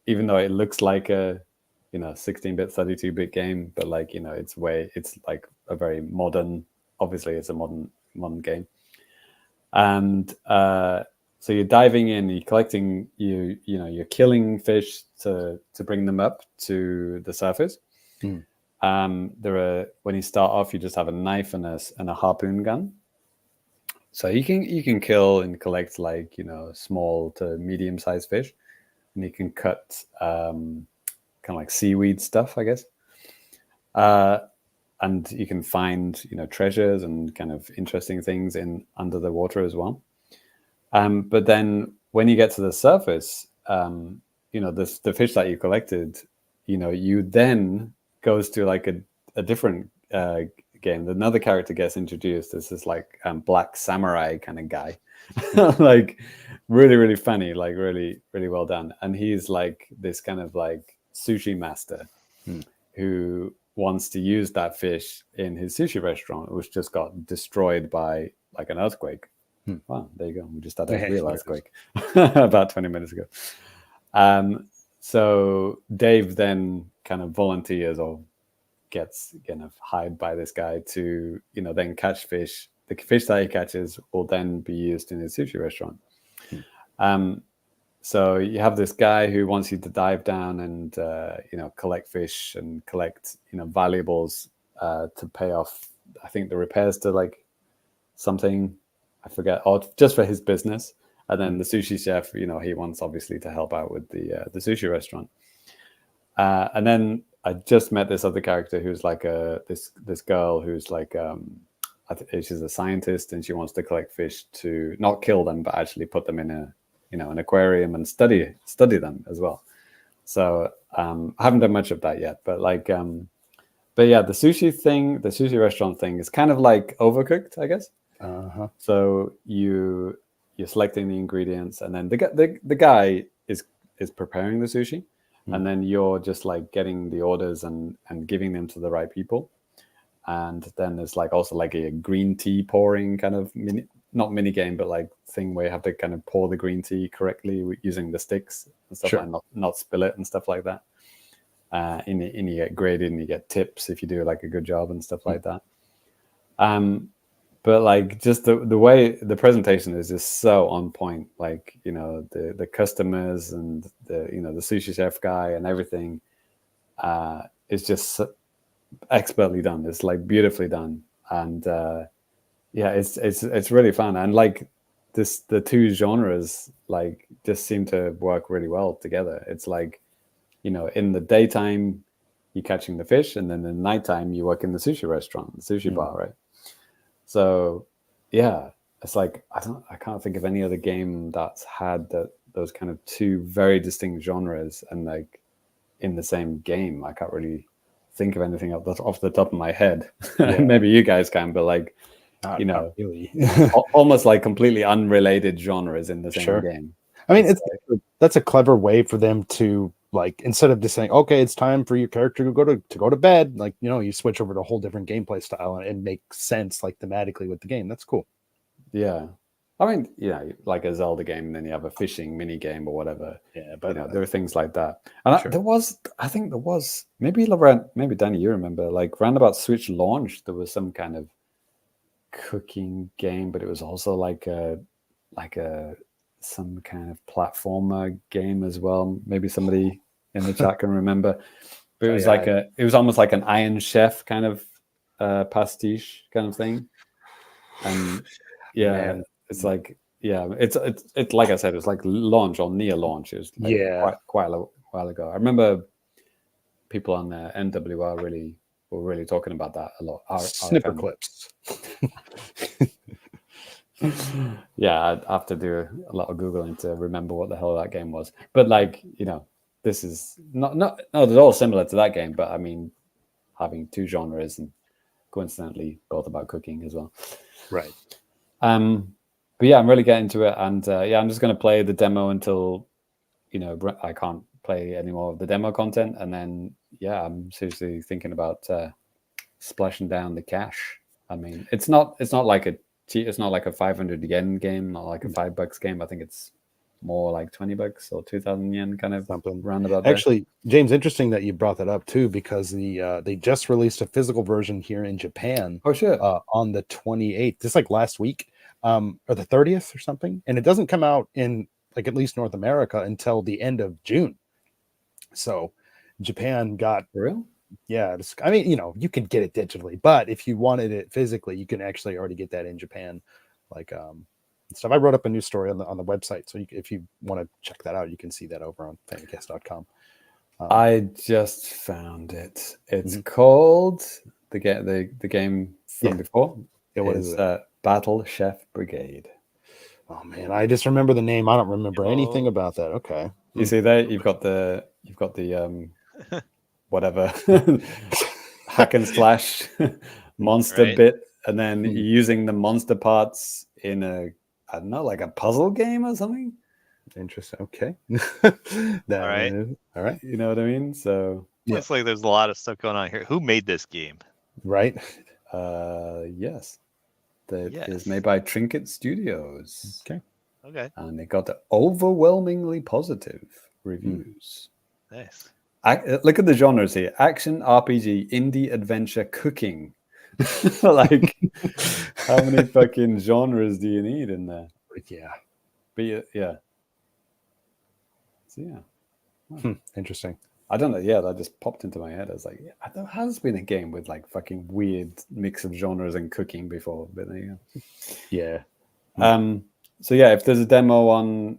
even though it looks like a, you know, 16-bit, 32-bit game, but like, you know, it's like a very modern, obviously it's a modern game. And so you're diving in, you're collecting, you know, you're killing fish to bring them up to the surface. When you start off, you just have a knife and a harpoon gun. So you can kill and collect, like, you know, small to medium-sized fish, and you can cut kind of like seaweed stuff, I guess. And you can find, you know, treasures and kind of interesting things in under the water as well. But then when you get to the surface, you know, the fish that you collected, you know, you then goes to like a different game. Another character gets introduced. This is like black samurai kind of guy, like really, really funny, like really, really well done. And he's like this kind of like sushi master who wants to use that fish in his sushi restaurant, which just got destroyed by like an earthquake. Wow, there you go. We just had a real earthquake about 20 minutes ago. So Dave then kind of volunteers or gets kind of hired by this guy to, you know, then catch fish. The fish that he catches will then be used in his sushi restaurant. So you have this guy who wants you to dive down and, you know, collect fish and collect, you know, valuables to pay off, I think, the repairs to like something, I forget, or just for his business. And then the sushi chef, you know, he wants obviously to help out with the sushi restaurant. And then I just met this other character who's like this girl who's like, she's a scientist, and she wants to collect fish to not kill them, but actually put them in an aquarium and study them as well. So I haven't done much of that yet, but like, but yeah, the sushi restaurant thing is kind of like Overcooked, I guess. So you're selecting the ingredients, and then the guy is preparing the sushi, and then you're just like getting the orders and giving them to the right people. And then there's like also like a green tea pouring kind of not mini game, but like thing where you have to kind of pour the green tea correctly using the sticks and stuff, and not spill it and stuff like that. and you get graded and you get tips if you do like a good job and stuff like that. But like just the way the presentation is just so on point. Like, you know, the customers and the, you know, the sushi chef guy and everything is just expertly done. It's like beautifully done. And yeah, it's really fun. And like the two genres like just seem to work really well together. It's like, you know, in the daytime you're catching the fish, and then in the nighttime you work in the sushi restaurant, the sushi bar, right? So yeah, it's like I can't think of any other game that's had those kind of two very distinct genres and like in the same game. I can't really think of anything off the top of my head. Yeah. Maybe you guys can, but like, you know, really. almost like completely unrelated genres in the same game. I mean, that's a clever way for them to, like, instead of just saying, okay, it's time for your character to go to bed, like, you know, you switch over to a whole different gameplay style and it makes sense, like, thematically with the game. That's cool. Yeah. I mean, yeah, like a Zelda game, and then you have a fishing mini game or whatever. Yeah, but you know, there are things like that. And I think there was maybe Danny, you remember, like round about Switch launch, there was some kind of cooking game, but it was also like some kind of platformer game as well. Maybe somebody in the chat can remember. But it was it was almost like an Iron Chef kind of pastiche kind of thing. And yeah, man. It's like, yeah, it's like I said, it's like launch or near launch. It was like quite a while ago. I remember people on NWR were really talking about that a lot. Snipper clips. Yeah, I'd have to do a lot of Googling to remember what the hell that game was. But like, you know, this is not at all similar to that game, but I mean, having two genres and coincidentally both about cooking as well. Right. But yeah, I'm really getting into it, and yeah, I'm just going to play the demo until, you know, I can't play any more of the demo content, and then yeah, I'm seriously thinking about splashing down the cash. I mean, it's not like a 500 yen game, not like a $5 game. I think it's more like $20 or 2,000 yen, kind of something roundabout there. Actually, James, interesting that you brought that up too, because they just released a physical version here in Japan. Oh shit! On the 28th, just like last week, or the 30th or something, and it doesn't come out in like at least North America until the end of June. So Japan got real. Yeah, I mean, you know, you can get it digitally, but if you wanted it physically, you can actually already get that in Japan, like stuff. I wrote up a news story on the website, so if you want to check that out, you can see that over on Famicast.com. I just found it. It's called the game from before. It was Battle Chef Brigade. Oh man, I just remember the name. I don't remember anything about that. Okay, you see there, you've got the whatever hack and slash monster bit, and then using the monster parts in I don't know, like a puzzle game or something. Interesting. Okay. All right. You know what I mean? So looks like there's a lot of stuff going on here. Who made this game? Right. Yes. It is made by Trinket Studios. Okay. And it got overwhelmingly positive reviews. Nice. Look at the genres here: action, RPG, indie, adventure, cooking. Like, how many fucking genres do you need in there? Yeah. But yeah. So yeah. Interesting. I don't know. Yeah, that just popped into my head. I was like, yeah, there has been a game with like fucking weird mix of genres and cooking before, but there you go. Yeah. So yeah, if there's a demo on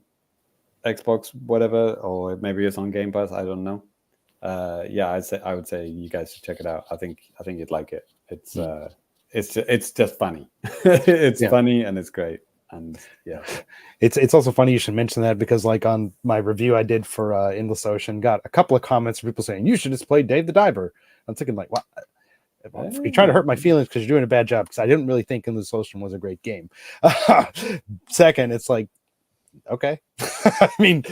Xbox, whatever, or maybe it's on Game Pass, I don't know. Yeah, I would say you guys should check it out. I think you'd like it. It's just funny. It's funny and it's great. And yeah, it's also funny you should mention that, because like on my review I did for Endless Ocean, got a couple of comments from people saying you should just play Dave the Diver. I'm thinking like, what? You're trying to hurt my feelings because you're doing a bad job, because I didn't really think Endless Ocean was a great game. Second, it's like, okay. I mean,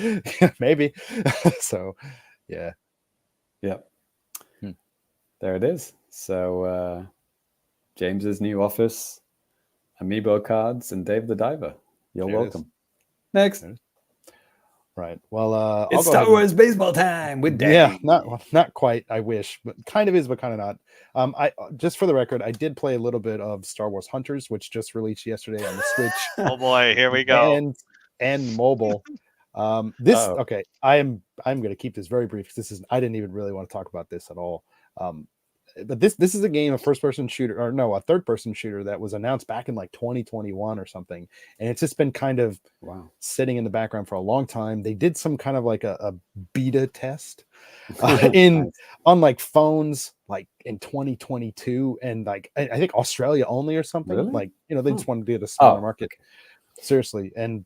maybe. So yeah. There it is. So James's new office, Amiibo cards, and Dave the Diver. You're welcome. Next. Right. Well, It's I'll go Star ahead Wars baseball time with Daddy. Yeah, not quite. I wish, but kind of is, but kind of not. I just for the record, I did play a little bit of Star Wars Hunters, which just released yesterday on the Switch Oh boy, here we go. and mobile. Uh-oh. Okay, I'm going to keep this very brief because this is I didn't even really want to talk about this at all. But this is a game, a first-person shooter, or no, a third-person shooter that was announced back in like 2021 or something, and it's just been kind of sitting in the background for a long time. They did some kind of like a beta test on like phones like in 2022, and like I think Australia only or something. Really? Like they just wanted to do a smaller market. Seriously, and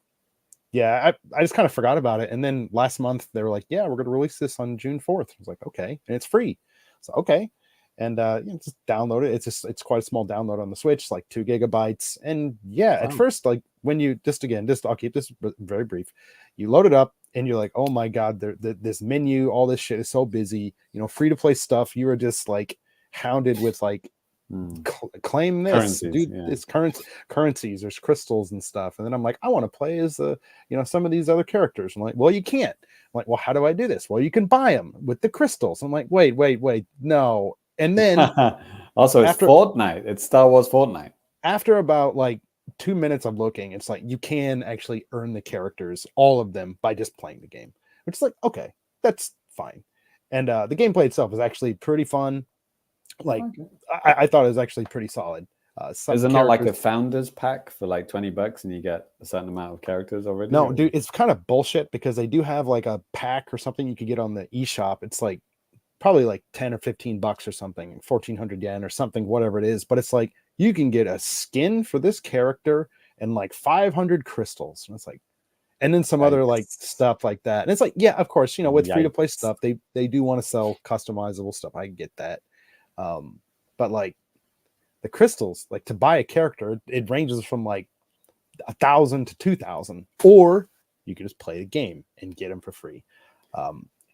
yeah, I just kind of forgot about it. And then last month they were like, yeah, we're going to release this on June 4th. I was like, okay, and it's free. So okay. And just download it. It's quite a small download on the Switch, like 2 gigabytes. And yeah, at first, like when you I'll keep this very brief. You load it up and you're like, oh my god, this menu, all this shit is so busy. Free to play stuff. You are just like hounded with like claim this, currencies, dude. It's currencies. There's crystals and stuff. And then I'm like, I want to play as some of these other characters. I'm like, well, you can't. I'm like, well, how do I do this? Well, you can buy them with the crystals. I'm like, wait, no. And then also it's Fortnite. It's Star Wars Fortnite. After about like 2 minutes of looking, it's like you can actually earn the characters, all of them, by just playing the game. Which is like, okay, that's fine. And the gameplay itself is actually pretty fun. Like I thought it was actually pretty solid. Is it not like a founders pack for like $20 and you get a certain amount of characters already? No, dude, it's kind of bullshit because they do have like a pack or something you could get on the eShop. It's like probably like 10 or 15 bucks or something, 1,400 yen or something, whatever it is. But it's like you can get a skin for this character and like 500 crystals. And it's like, and then some other like stuff like that. And it's like, yeah, of course, with free to play stuff, they do want to sell customizable stuff. I get that. But like the crystals, like to buy a character, it ranges from like 1,000 to 2,000, or you can just play the game and get them for free.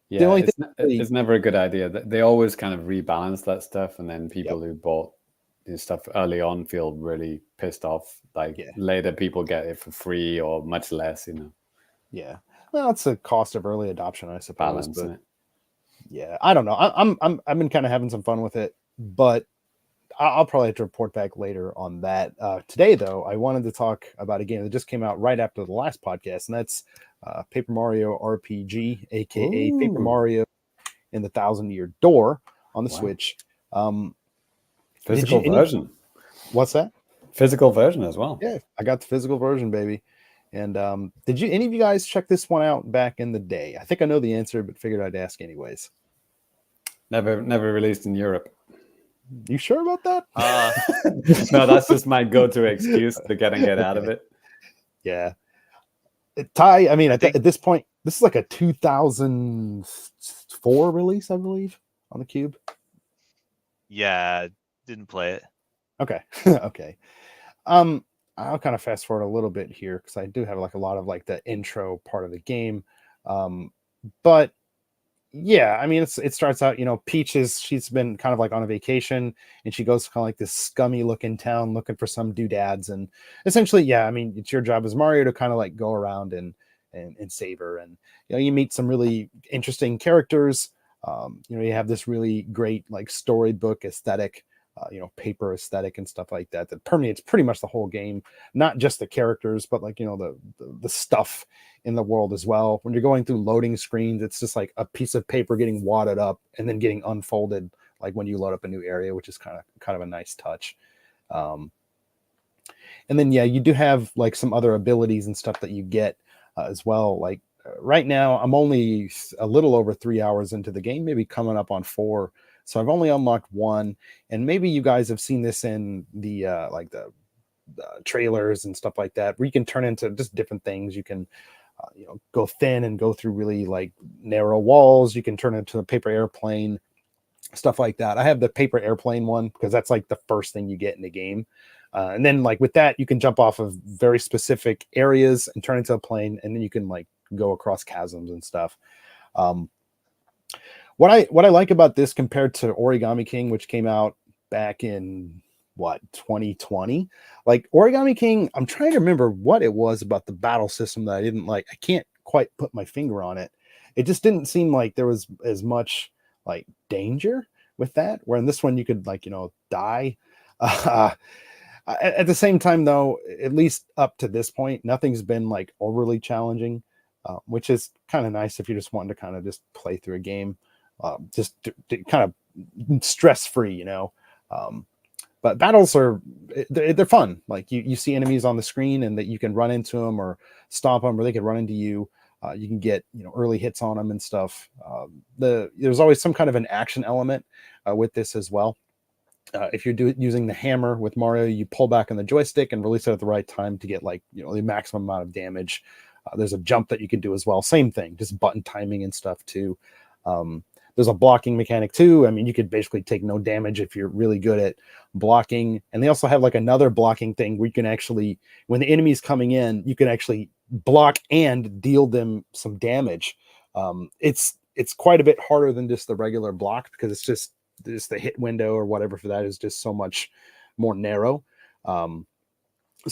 Yeah, it's never a good idea. They always kind of rebalance that stuff, and then people who bought stuff early on feel really pissed off. Like later, people get it for free or much less. Yeah, well, it's a cost of early adoption, I suppose. Balance, yeah, I don't know. I've been kind of having some fun with it, but I'll probably have to report back later on that. Today, though, I wanted to talk about a game that just came out right after the last podcast, and that's Paper Mario RPG, aka Paper Mario in the Thousand-Year Door on the Switch. Physical version. What's that? Physical version as well. Yeah, I got the physical version, baby. And did any of you guys check this one out back in the day? I think I know the answer, but figured I'd ask anyways. Never released in Europe. You sure about that? No, that's just my go-to excuse to get out of it. Yeah. Ty, I mean, at this point, this is like a 2004 release, I believe, on the Cube. Yeah, didn't play it. Okay. Okay. I'll kind of fast forward a little bit here because I do have like a lot of like the intro part of the game. But yeah, I mean, it starts out, Peach she's been kind of like on a vacation and she goes to kind of like this scummy looking town looking for some doodads. And essentially, yeah, I mean, it's your job as Mario to kind of like go around and save her. And, you meet some really interesting characters. You have this really great like storybook aesthetic, paper aesthetic and stuff like that permeates pretty much the whole game, not just the characters, but like, the stuff in the world as well. When you're going through loading screens, it's just like a piece of paper getting wadded up and then getting unfolded, like when you load up a new area, which is kind of a nice touch. And then, yeah, you do have like some other abilities and stuff that you get as well. Like right now, I'm only a little over 3 hours into the game, maybe coming up on 4. So I've only unlocked 1, and maybe you guys have seen this in the like the trailers and stuff like that, where you can turn into just different things. You can go thin and go through really like narrow walls. You can turn into a paper airplane, stuff like that. I have the paper airplane one because that's like the first thing you get in the game. And then like with that, you can jump off of very specific areas and turn into a plane, and then you can like go across chasms and stuff. What I like about this compared to Origami King, which came out back in 2020, like Origami King, I'm trying to remember what it was about the battle system that I didn't like. I can't quite put my finger on it. It just didn't seem like there was as much like danger with that, where in this one you could like, die. At the same time, though, at least up to this point, nothing's been like overly challenging, which is kind of nice if you're just wanting to kind of just play through a game, just to kind of stress free, But battles they're fun. Like you see enemies on the screen and that you can run into them or stomp them, or they can run into you. You can get early hits on them and stuff. There's always some kind of an action element with this as well. If you're using the hammer with Mario, you pull back on the joystick and release it at the right time to get like the maximum amount of damage. There's a jump that you can do as well. Same thing, just button timing and stuff too. There's a blocking mechanic too. I mean, you could basically take no damage if you're really good at blocking. And they also have like another blocking thing where you can actually, when the enemy's coming in, you can actually block and deal them some damage. It's quite a bit harder than just the regular block because it's just the hit window or whatever for that is just so much more narrow. So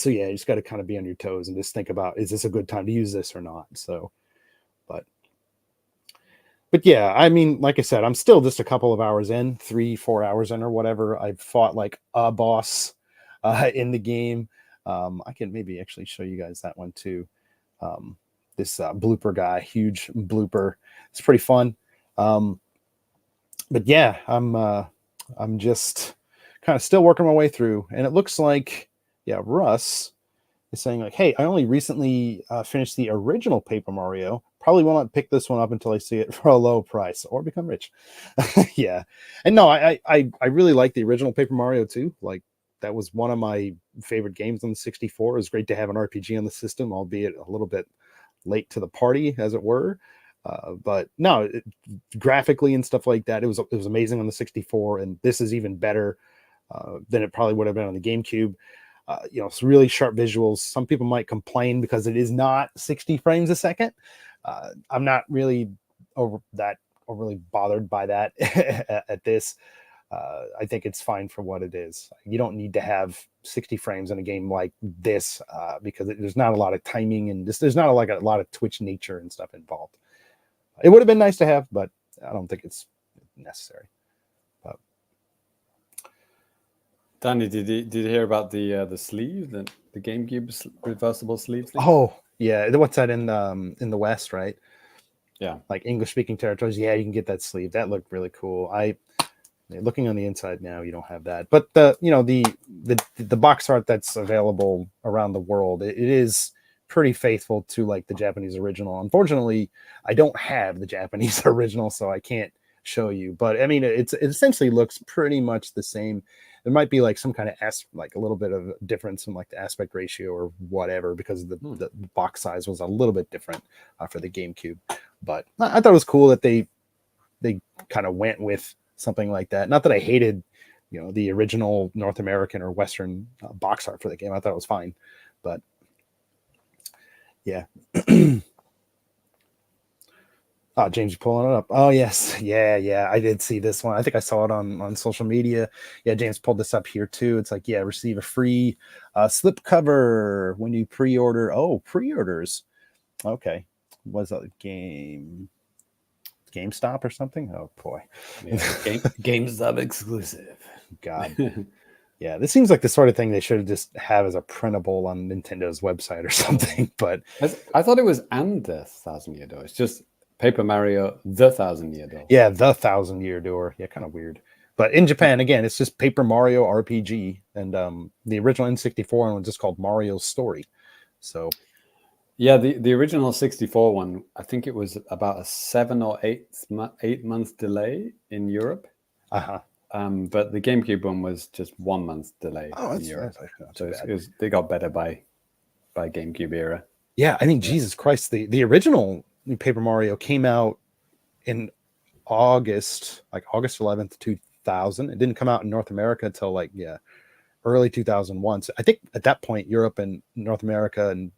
yeah, you just got to kind of be on your toes and just think about, is this a good time to use this or not? So, but yeah, I mean, like I said, I'm still just a couple of hours in, 3-4 hours in or whatever. I've fought like a boss in the game. I can maybe actually show you guys that one too. This blooper guy, huge blooper. It's pretty fun. But yeah, I'm just kind of still working my way through, and it looks like, yeah, Russ is saying like, hey, I only recently finished the original Paper Mario. Probably will not pick this one up until I see it for a low price or become rich. Yeah, and no, I really like the original Paper Mario too. Like that was one of my favorite games on the 64. It was great to have an RPG on the system, albeit a little bit late to the party, as it were. But no, graphically and stuff like that, it was amazing on the 64, and this is even better than it probably would have been on the GameCube. It's really sharp visuals. Some people might complain because it is not 60 frames a second. I'm not really overly bothered by that at this. I think it's fine for what it is. You don't need to have 60 frames in a game like this because there's not a lot of timing and there's not a lot of Twitch nature and stuff involved. It would have been nice to have, but I don't think it's necessary. But Danny, did you hear about the sleeve, the GameCube reversible sleeve thing? Oh yeah, what's that in the West, right? Yeah, like English speaking territories. Yeah, you can get that sleeve. That looked really cool. Looking on the inside now, you don't have that, but the box art that's available around the world, it is pretty faithful to like the Japanese original. Unfortunately, I don't have the Japanese original, so I can't show you. But I mean, it essentially looks pretty much the same. There might be like some kind of like a little bit of difference in like the aspect ratio or whatever because the box size was a little bit different for the GameCube. But I thought it was cool that they kind of went with something like that. Not that I hated, the original North American or Western box art for the game. I thought it was fine, but yeah. Oh, James, you pulling it up? Oh, yes. Yeah. I did see this one. I think I saw it on social media. Yeah, James pulled this up here too. It's like, yeah, receive a free slip cover when you pre-order. Oh, pre-orders. Okay. Was that GameStop or something? Oh, boy. Yeah, GameStop exclusive. God. Yeah, this seems like the sort of thing they should have just have as a printable on Nintendo's website or something. But I thought it was and the 1,000-year door. It's just Paper Mario, the 1,000-year door. Yeah, the 1,000-year door. Yeah, kind of weird. But in Japan, again, it's just Paper Mario RPG, and the original N64 one was just called Mario's Story. So, yeah, the original 64 one, I think it was about a 7 or 8 month delay in Europe. But the GameCube one was just 1 month delay in Europe. So they got better by GameCube era. Yeah, I mean, Jesus Christ, the original Paper Mario came out in August 11th, 2000. It didn't come out in North America until early 2001. So I think at that point, Europe and North America and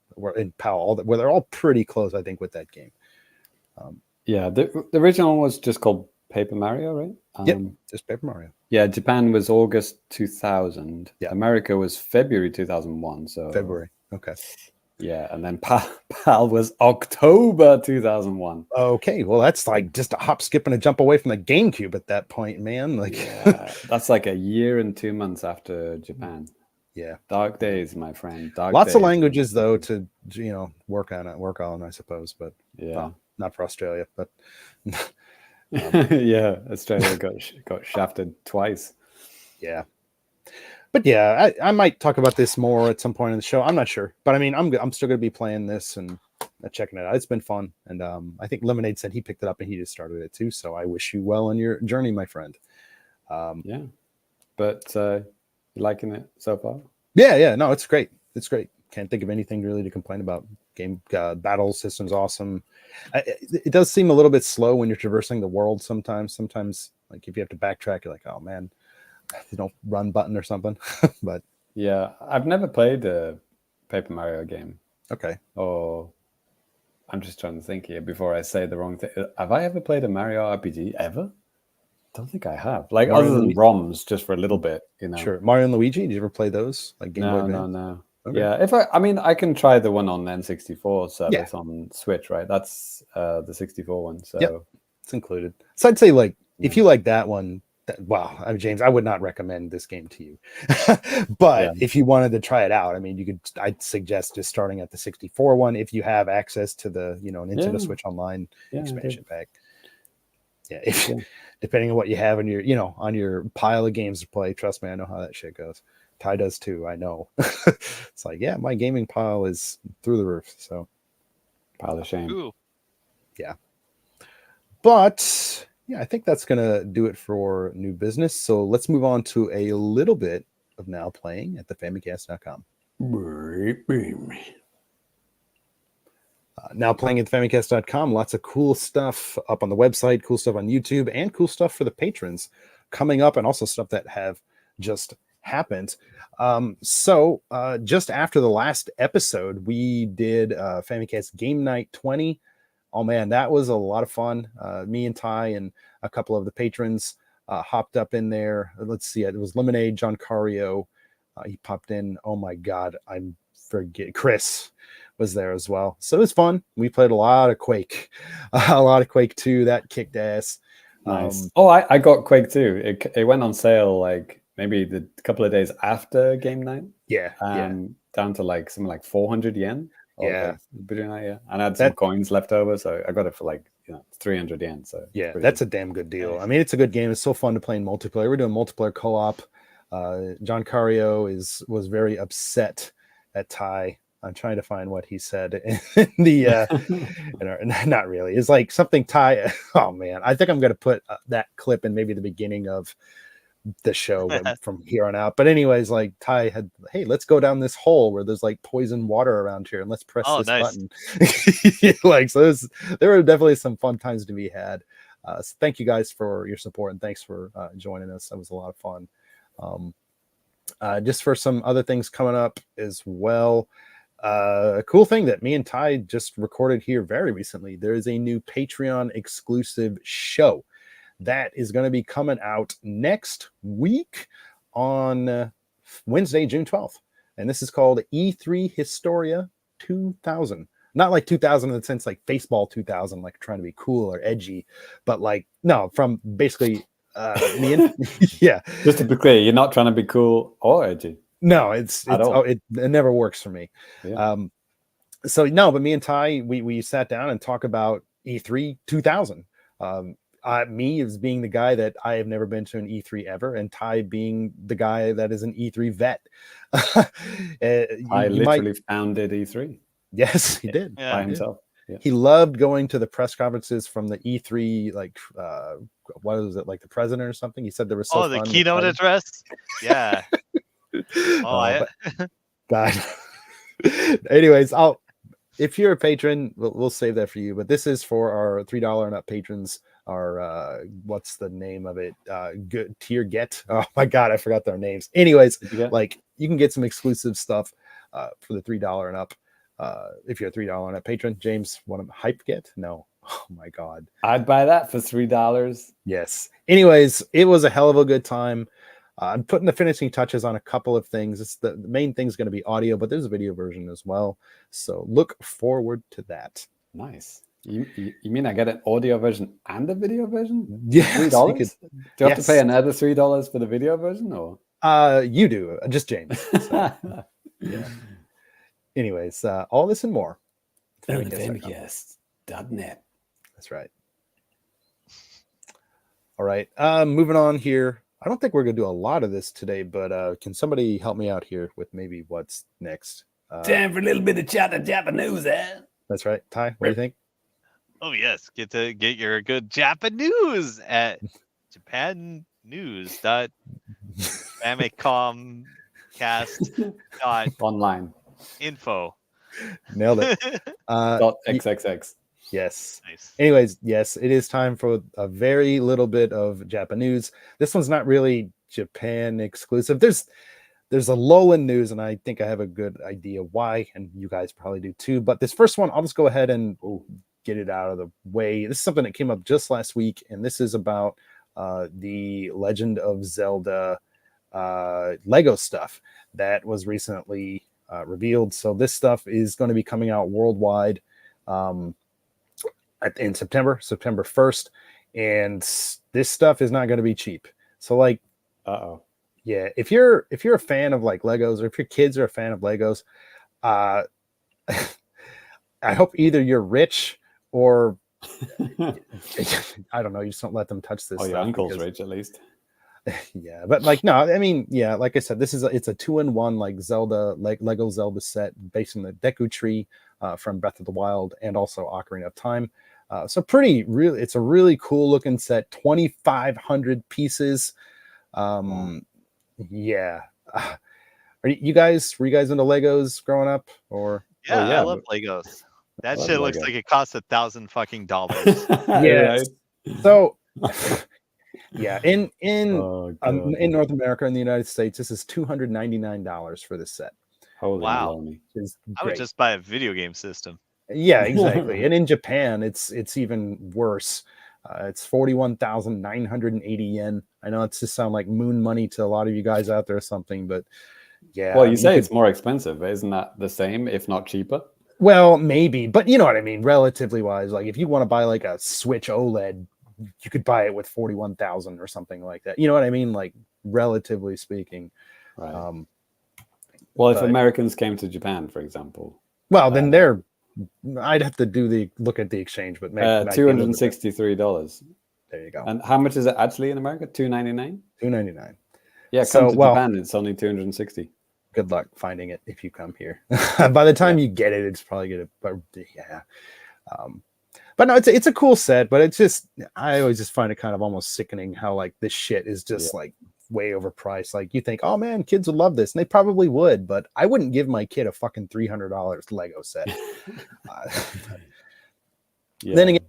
PAL, where they're all pretty close, I think, with that game. The original was just called Paper Mario, right? Yep, just Paper Mario. Yeah, Japan was August 2000. Yeah. America was February 2001. So February. Okay. Yeah, and then PAL was October 2001. Okay, well, that's like just a hop, skip, and a jump away from the GameCube at that point, man. Like, yeah, that's like a year and 2 months after Japan. yeah, Dark days, my friend. Dark lots days. of languages though to work on, I suppose, but Yeah, not for Australia, but yeah, Australia got shafted twice. yeah. But yeah, I might talk about this more at some point in the show. I'm not sure, but I mean, I'm still gonna be playing this and checking it out. It's been fun, and I think Lemonade said he picked it up and he just started it too. So I wish you well on your journey, my friend. Yeah, but you liking it so far? Yeah, no, it's great. It's great. Can't think of anything really to complain about. Game battle system's awesome. It does seem a little bit slow when you're traversing the world sometimes. Sometimes, like if you have to backtrack, you're like, oh man, run button or something. But yeah, I've never played a Paper Mario game. Okay. Or I'm just trying to think here before I say the wrong thing. Have I ever played a Mario RPG ever? Don't think I have. Like Mario other than ROMs, just for a little bit, Sure. Mario and Luigi. Did you ever play those? Like Game Boy Advance? No. Okay. Yeah, I mean, I can try the one on N64 service on Switch, right? That's the 64 one. So yep. It's included. So I'd say, like, if you like that one, wow, I mean, James, I would not recommend this game to you. But if you wanted to try it out, I mean, I'd suggest just starting at the 64 one if you have access to the, Nintendo Switch Online expansion pack. Yeah, depending on what you have in your, on your pile of games to play. Trust me, I know how that shit goes. Ty does too. I know. It's like, yeah, my gaming pile is through the roof. So, pile of shame. Ooh. Yeah. But yeah, I think that's gonna do it for new business. So let's move on to a little bit of now playing at the Famicast.com. Now playing at Famicast.com, lots of cool stuff up on the website, cool stuff on YouTube, and cool stuff for the patrons coming up, and also stuff that have just happened. So just after the last episode, we did Famicast Game Night 20. Oh man, that was a lot of fun. Me and Ty and a couple of the patrons hopped up in there. Let's see, it was Lemonade, John Cario. He popped in. Oh my God, I'm forget. Chris was there as well. So it was fun. We played a lot of Quake, a lot of Quake 2. That kicked ass. Nice. I got Quake 2. It went on sale like maybe the couple of days after game night. Yeah. Down to like something like 400 yen. Yeah. And I had some coins left over, so I got it for like 300 yen. So yeah, that's a damn good deal. Nice. I mean, it's a good game. It's so fun to play in multiplayer. We're doing multiplayer co-op. John Cario was very upset at Ty. I'm trying to find what he said in the not really. It's like something Ty. Oh man, I think I'm gonna put that clip in maybe the beginning of the show from here on out. But anyways, like Ty had, hey, let's go down this hole where there's like poison water around here and let's press this button. Like, so there were definitely some fun times to be had. So thank you guys for your support and thanks for joining us. That was a lot of fun. Just for some other things coming up as well. A cool thing that me and Ty just recorded here very recently. There is a new Patreon exclusive show that is going to be coming out next week on Wednesday, June 12th. And this is called E3 Historia 2000. Not like 2000 in the sense like Baseball 2000, like trying to be cool or edgy, but like, no, from basically me and yeah. Just to be clear, you're not trying to be cool or edgy. No, it never works for me. Yeah. So no, but me and Ty, we sat down and talked about E3 2000. Me as being the guy that I have never been to an E3 ever, and Ty being the guy that is an E3 vet. I literally founded E3. Yes, he did. By himself. Yeah. He loved going to the press conferences from the E3, like what was it, like the president or something? He said there was so fun. The keynote address. Yeah. God. Anyways, if you're a patron, we'll save that for you. But this is for our $3 and up patrons. Our what's the name of it? Good tier get. Oh my God, I forgot their names. Anyways, like you can get some exclusive stuff for the $3 and up. If you're a $3 and up patron, James, want to hype get? No. Oh my God. I'd buy that for $3. Yes. Anyways, it was a hell of a good time. I'm putting the finishing touches on a couple of things. It's the main thing is going to be audio, but there's a video version as well. So look forward to that. Nice. You mean I get an audio version and a video version? Yes, $3? Do I have to pay yes. another $3 for the video version, or? You do, just James. So, yeah. Anyways, all this and more. Famicast.net. That's right. All right. Moving on here. I don't think we're gonna do a lot of this today, but can somebody help me out here with maybe what's next? Time for a little bit of chat at JAPANews, eh? That's right. Ty, what do you think? Oh yes, get your good JAPANews at japannews.famicomcast.info. Nailed it. .xxx. Yes. Nice. Anyways, yes, it is time for a very little bit of JAPANews. This one's not really Japan exclusive. There's a lull in news, and I think I have a good idea why, and you guys probably do too. But this first one, I'll just go ahead and get it out of the way. This is something that came up just last week, and this is about the Legend of Zelda Lego stuff that was recently revealed. So this stuff is going to be coming out worldwide in September 1st, and this stuff is not going to be cheap. So like, yeah, if you're a fan of like Legos, or if your kids are a fan of Legos, I hope either you're rich or I don't know, you just don't let them touch this. Oh, your uncle's rich at least. Yeah, but like, no, I mean, yeah, like I said, it's a 2-in-1 like Zelda, like Lego Zelda set based on the Deku Tree from Breath of the Wild and also Ocarina of Time. So it's a really cool looking set. 2,500 pieces. Yeah. Were you guys into Legos growing up, or? Yeah, yeah, I love Legos. That love shit looks Lego. like it costs $1,000 fucking dollars. Yes. So yeah, in Oh, God. in North America, in the United States, this is $299 for this set. Holy Wow. baloney. Is I would great. just buy a video game system. Yeah, exactly. And in Japan, it's even worse. It's 41,980 yen. I know it's just sound like moon money to a lot of you guys out there or something, but yeah. Well, you say it's more expensive, but isn't that the same, if not cheaper? Well, maybe, but you know what I mean, relatively wise. Like if you want to buy like a Switch OLED, you could buy it with 41,000 or something like that. You know what I mean? Like relatively speaking. Right. Well, if Americans came to Japan, for example. Well, then I'd have to look at the exchange, but maybe $263. There you go. And how much is it actually in America? $299? $299. Yeah, come to Japan, it's only $260. Good luck finding it if you come here. By the time you get it, it's probably gonna. But yeah. But no, it's a cool set, but it's just, I always just find it kind of almost sickening how like this shit is just like way overpriced. Like you think, oh man, kids would love this, and they probably would, but I wouldn't give my kid a fucking $300 Lego set. Then again,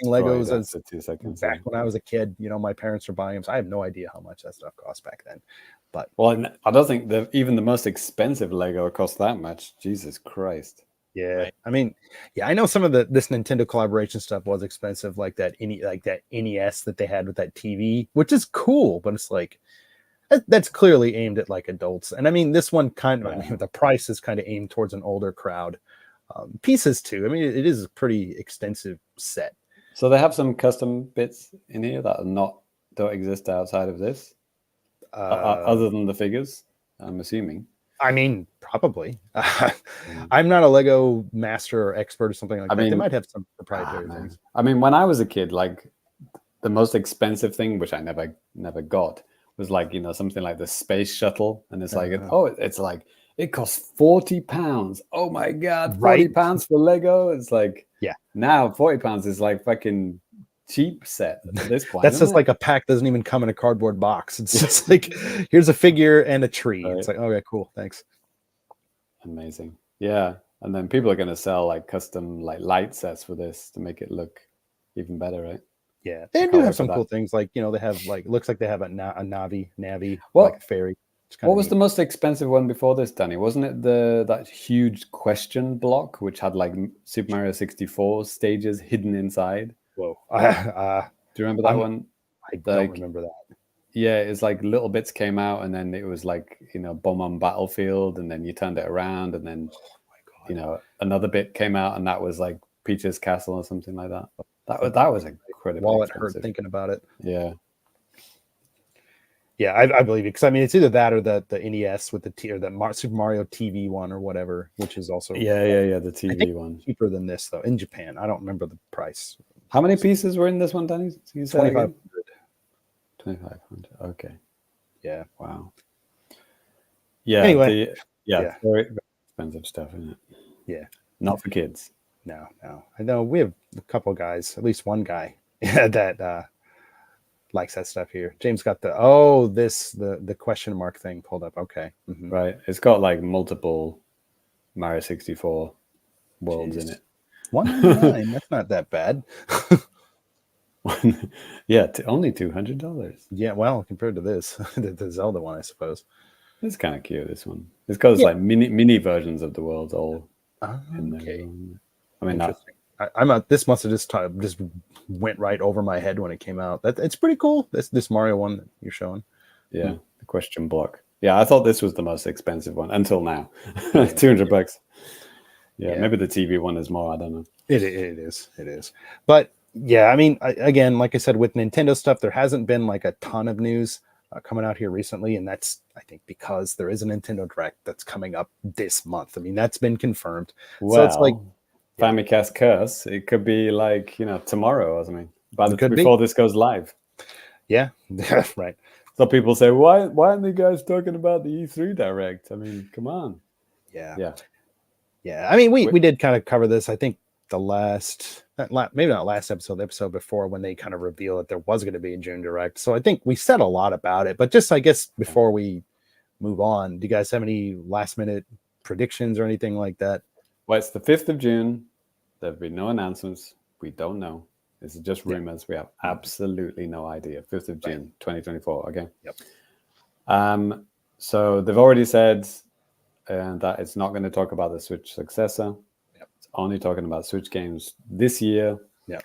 Legos as 2 seconds back when I was a kid, you know, my parents were buying them, so I have no idea how much that stuff cost back then. But well, I don't think even the most expensive Lego cost that much. Jesus Christ. Yeah, right. I mean, yeah, I know some of this Nintendo collaboration stuff was expensive, like that NES that they had with that TV, which is cool, but it's like that's clearly aimed at like adults. And I mean, this one kind of, I mean, the price is kind of aimed towards an older crowd. Pieces too. I mean, it is a pretty extensive set. So they have some custom bits in here that don't exist outside of this, other than the figures, I'm assuming. I mean, probably. I'm not a Lego master or expert or something like that. They might have some proprietary things. I mean, when I was a kid, like the most expensive thing, which I never got, was like, you know, something like the space shuttle, and it's like, it's like it costs £40. Oh my god, £40 for Lego. It's like, yeah, now £40 is like fucking cheap set at this point. That's just like a pack doesn't even come in a cardboard box. It's just like, here's a figure and a tree. Right. It's like, okay, cool, thanks. Amazing. Yeah. And then people are going to sell like custom like light sets for this to make it look even better, right? Yeah, they do have some cool things. Like, you know, they have like, looks like they have a Navi, well, like a fairy. What was the most expensive one before this, Danny? Wasn't it that huge question block which had like Super Mario 64 stages hidden inside? Whoa. Do you remember that one? I don't remember that. Yeah, it's like little bits came out, and then it was like, bomb on battlefield, and then you turned it around, and then another bit came out, and that was like Peach's Castle or something like that. That was incredibly Wallet expensive. hurt thinking about it. Yeah. Yeah, I believe it, because I mean it's either that or the NES with the Super Mario TV one or whatever, which is also The TV one cheaper than this though in Japan. I don't remember the price. How many pieces were in this one, Danny? 2,500. 2,500. Okay. Yeah. Wow. Yeah. Anyway. Very, very expensive stuff, isn't it? Yeah. Not for kids. No. I know we have a couple guys, at least one guy that likes that stuff here. James got the question mark thing pulled up. Okay. Mm-hmm. Right. It's got like multiple Mario 64 worlds in it. $199. That's not that bad. Yeah, only $200. Yeah, well, compared to this, the Zelda one, I suppose. It's kind of cute, this one. It's got like mini versions of the worlds all in there. Okay. I mean, this must have just went right over my head when it came out. It's pretty cool. This Mario one that you're showing. Yeah, the question block. Yeah, I thought this was the most expensive one until now. $200. Yeah, maybe the TV one is more. I don't know. It is. But yeah, I mean, again, like I said, with Nintendo stuff, there hasn't been like a ton of news coming out here recently, and that's, I think, because there is a Nintendo Direct that's coming up this month. I mean, that's been confirmed. Well, so it's like Famicast curse. It could be like tomorrow or something. Before this goes live. Yeah, right. So people say, why aren't the guys talking about the E3 Direct? I mean, come on. Yeah. I mean, we did kind of cover this. I think the maybe not last episode, the episode before, when they kind of revealed that there was going to be a June Direct. So I think we said a lot about it. But just, I guess, before we move on, do you guys have any last minute predictions or anything like that? Well, it's the 5th of June. There'll be no announcements. We don't know. This is just rumors. We have absolutely no idea. 5th of June, 2024. Okay. Yep. So they've already said that it's not going to talk about the Switch successor. It's only talking about Switch games this year. Yeah.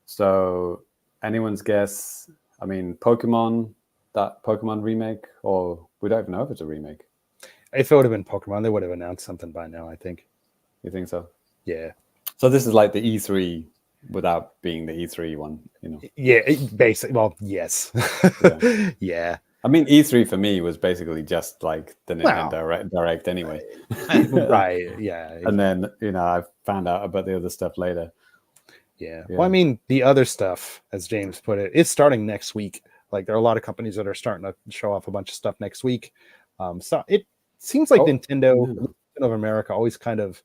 So anyone's guess. I mean, that Pokemon remake, or we don't even know if it's a remake. If it would have been Pokemon, they would have announced something by now, I think. You think so? Yeah. So this is like the E3 without being the E3 one, Yeah, basically. Well, yes. Yeah. I mean, E3 for me was basically just like the Nintendo Direct anyway. Right. Yeah. And then I found out about the other stuff later. Yeah. Well, I mean, the other stuff, as James put it, it's starting next week. Like, there are a lot of companies that are starting to show off a bunch of stuff next week. So it seems like Nintendo of America always kind of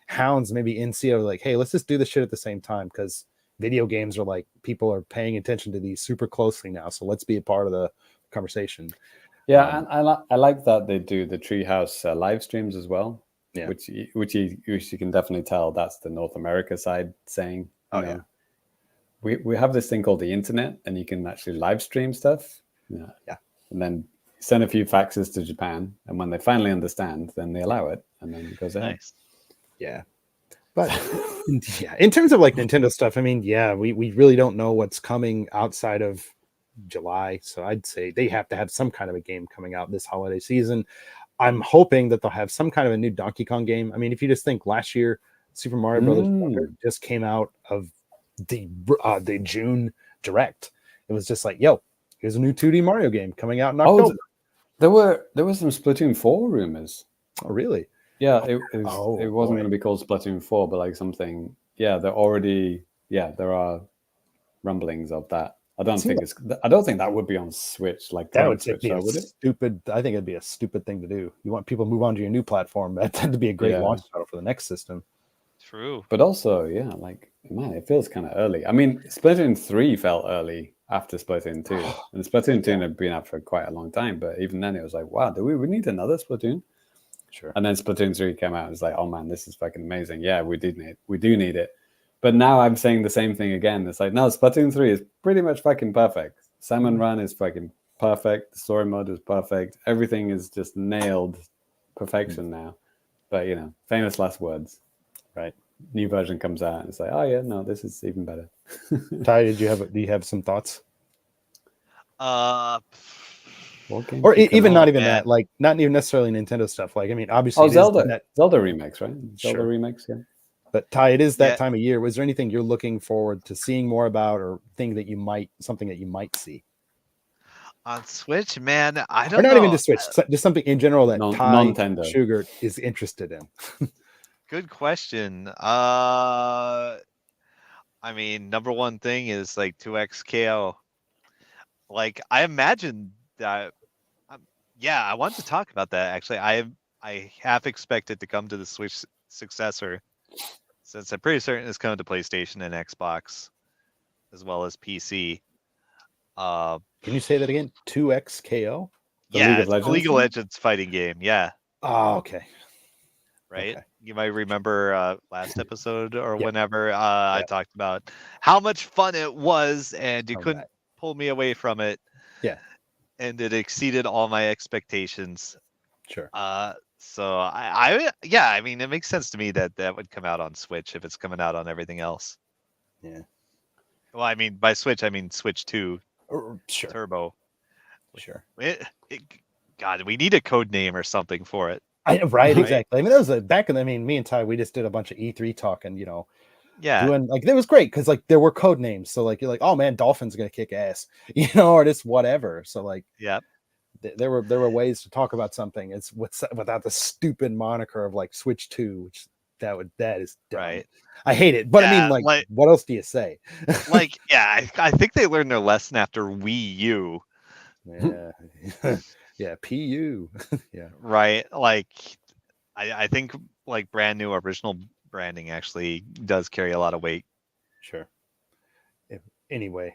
hounds maybe NCO, like, hey, let's just do this shit at the same time, because video games are like, people are paying attention to these super closely now, so let's be a part of the conversation. Yeah, and I like that they do the Treehouse live streams as well. Yeah, which you can definitely tell that's the North America side saying, we have this thing called the internet, and you can actually live stream stuff. Yeah, and then send a few faxes to Japan, and when they finally understand, then they allow it, and then it goes ahead. Nice. Yeah. But in terms of like Nintendo stuff, I mean, we really don't know what's coming outside of July. So I'd say they have to have some kind of a game coming out this holiday season. I'm hoping that they'll have some kind of a new Donkey Kong game. I mean, if you just think last year, Super Mario Brothers Wonder just came out of the June Direct. It was just like, yo, here's a new 2D Mario game coming out in October. There were some Splatoon 4 rumors. Oh, really? Yeah, it wasn't going to be called Splatoon 4, but like something. Yeah, there are rumblings of that. I don't think that would be on Switch. Like that would be stupid. I think it'd be a stupid thing to do. You want people to move on to your new platform. That tend to be a great launch title for the next system. True. But also, like, man, it feels kind of early. I mean, Splatoon 3 felt early after Splatoon 2, and Splatoon 2 had been out for quite a long time. But even then, it was like, wow, do we need another Splatoon? Sure. And then Splatoon 3 came out. It's like, oh man, this is fucking amazing. Yeah, we do need it. But now I'm saying the same thing again. It's like, no, Splatoon 3 is pretty much fucking perfect. Salmon Run is fucking perfect. The story mode is perfect. Everything is just nailed perfection now. But famous last words, right? New version comes out and it's like, oh yeah, no, this is even better. Ty, do you have some thoughts? What game Or could come even not out? even man. that, like not even necessarily Nintendo stuff. Like, I mean, obviously, Oh, it is Zelda. that, Zelda remakes, right? Zelda Sure. remakes, yeah. but Ty, it is that Yeah. time of year. Was there anything you're looking forward to seeing more about, or something that you might see, On Switch, man, I or don't not know. even just Switch, just something in general that Ty Non-Tendo. Sugar is interested in? Good question. I mean, number one thing is like 2XKO. Like, I imagine that. Yeah, I want to talk about that actually. I half expect it to come to the Switch successor, since I'm pretty certain it's coming to PlayStation and Xbox, as well as PC. Uh, Can you say that again? 2XKO? The League yeah, of it's the Legends League of one? Legends fighting game. Yeah, Oh, okay. right. Okay. You might remember last episode or Yep. whenever I Yep. talked about how much fun it was, and you All couldn't right. pull me away from it. Yeah. And it exceeded all my expectations. Sure. So yeah, I mean, it makes sense to me that that would come out on Switch if it's coming out on everything else. Yeah. Well, I mean, by Switch, I mean Switch 2 Sure. Turbo. Sure. God, we need a code name or something for it. Right, exactly. I mean, that was back in. I mean, me and Ty, we just did a bunch of E3 talk, and Yeah, doing like, it was great because like there were code names. So like, you're like, oh man, Dolphin's gonna kick ass, or just whatever. So like, yeah, there were ways to talk about something. It's without the stupid moniker of like Switch 2, which that is dumb. right. I hate it. But I mean, Yeah, like, what else do you say? yeah, I think they learned their lesson after Wii U, Yeah. Yeah, PU. Yeah. right? Like, I think like brand new original branding actually does carry a lot of weight. Sure. Anyway,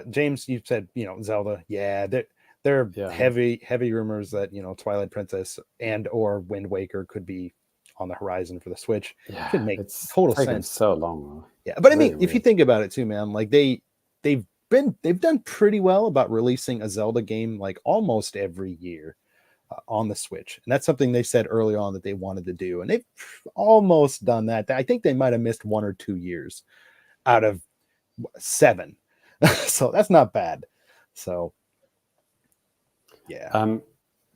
James, you said, Zelda. Yeah, there are Yeah. heavy rumors that, Twilight Princess and or Wind Waker could be on the horizon for the Switch. Yeah, Could make it's total taken sense. so long. Yeah, but I Really mean, if you weird. think about it too, man, like they've done pretty well about releasing a Zelda game like almost every year on the Switch, and that's something they said early on that they wanted to do, and they've almost done that. I think they might have missed 1 or 2 years out of 7, so that's not bad. So yeah.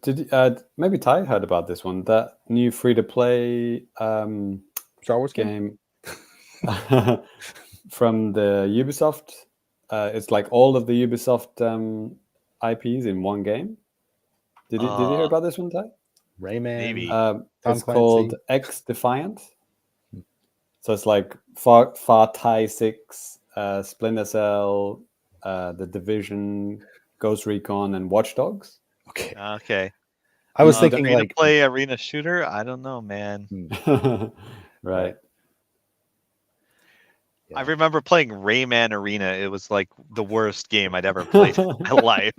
Did maybe Ty heard about this one? That new free-to-play Star Wars game from the Ubisoft. It's like all of the Ubisoft IPs in one game. Did you hear about this one, Ty? Rayman. Maybe. Tom It's Clancy. called X Defiant. So it's like Far Cry 6, Splinter Cell, The Division, Ghost Recon, and Watch Dogs. Okay. I was thinking free like to play arena shooter. I don't know, man. Right. Yeah. I remember playing Rayman Arena. It was like the worst game I'd ever played in my life.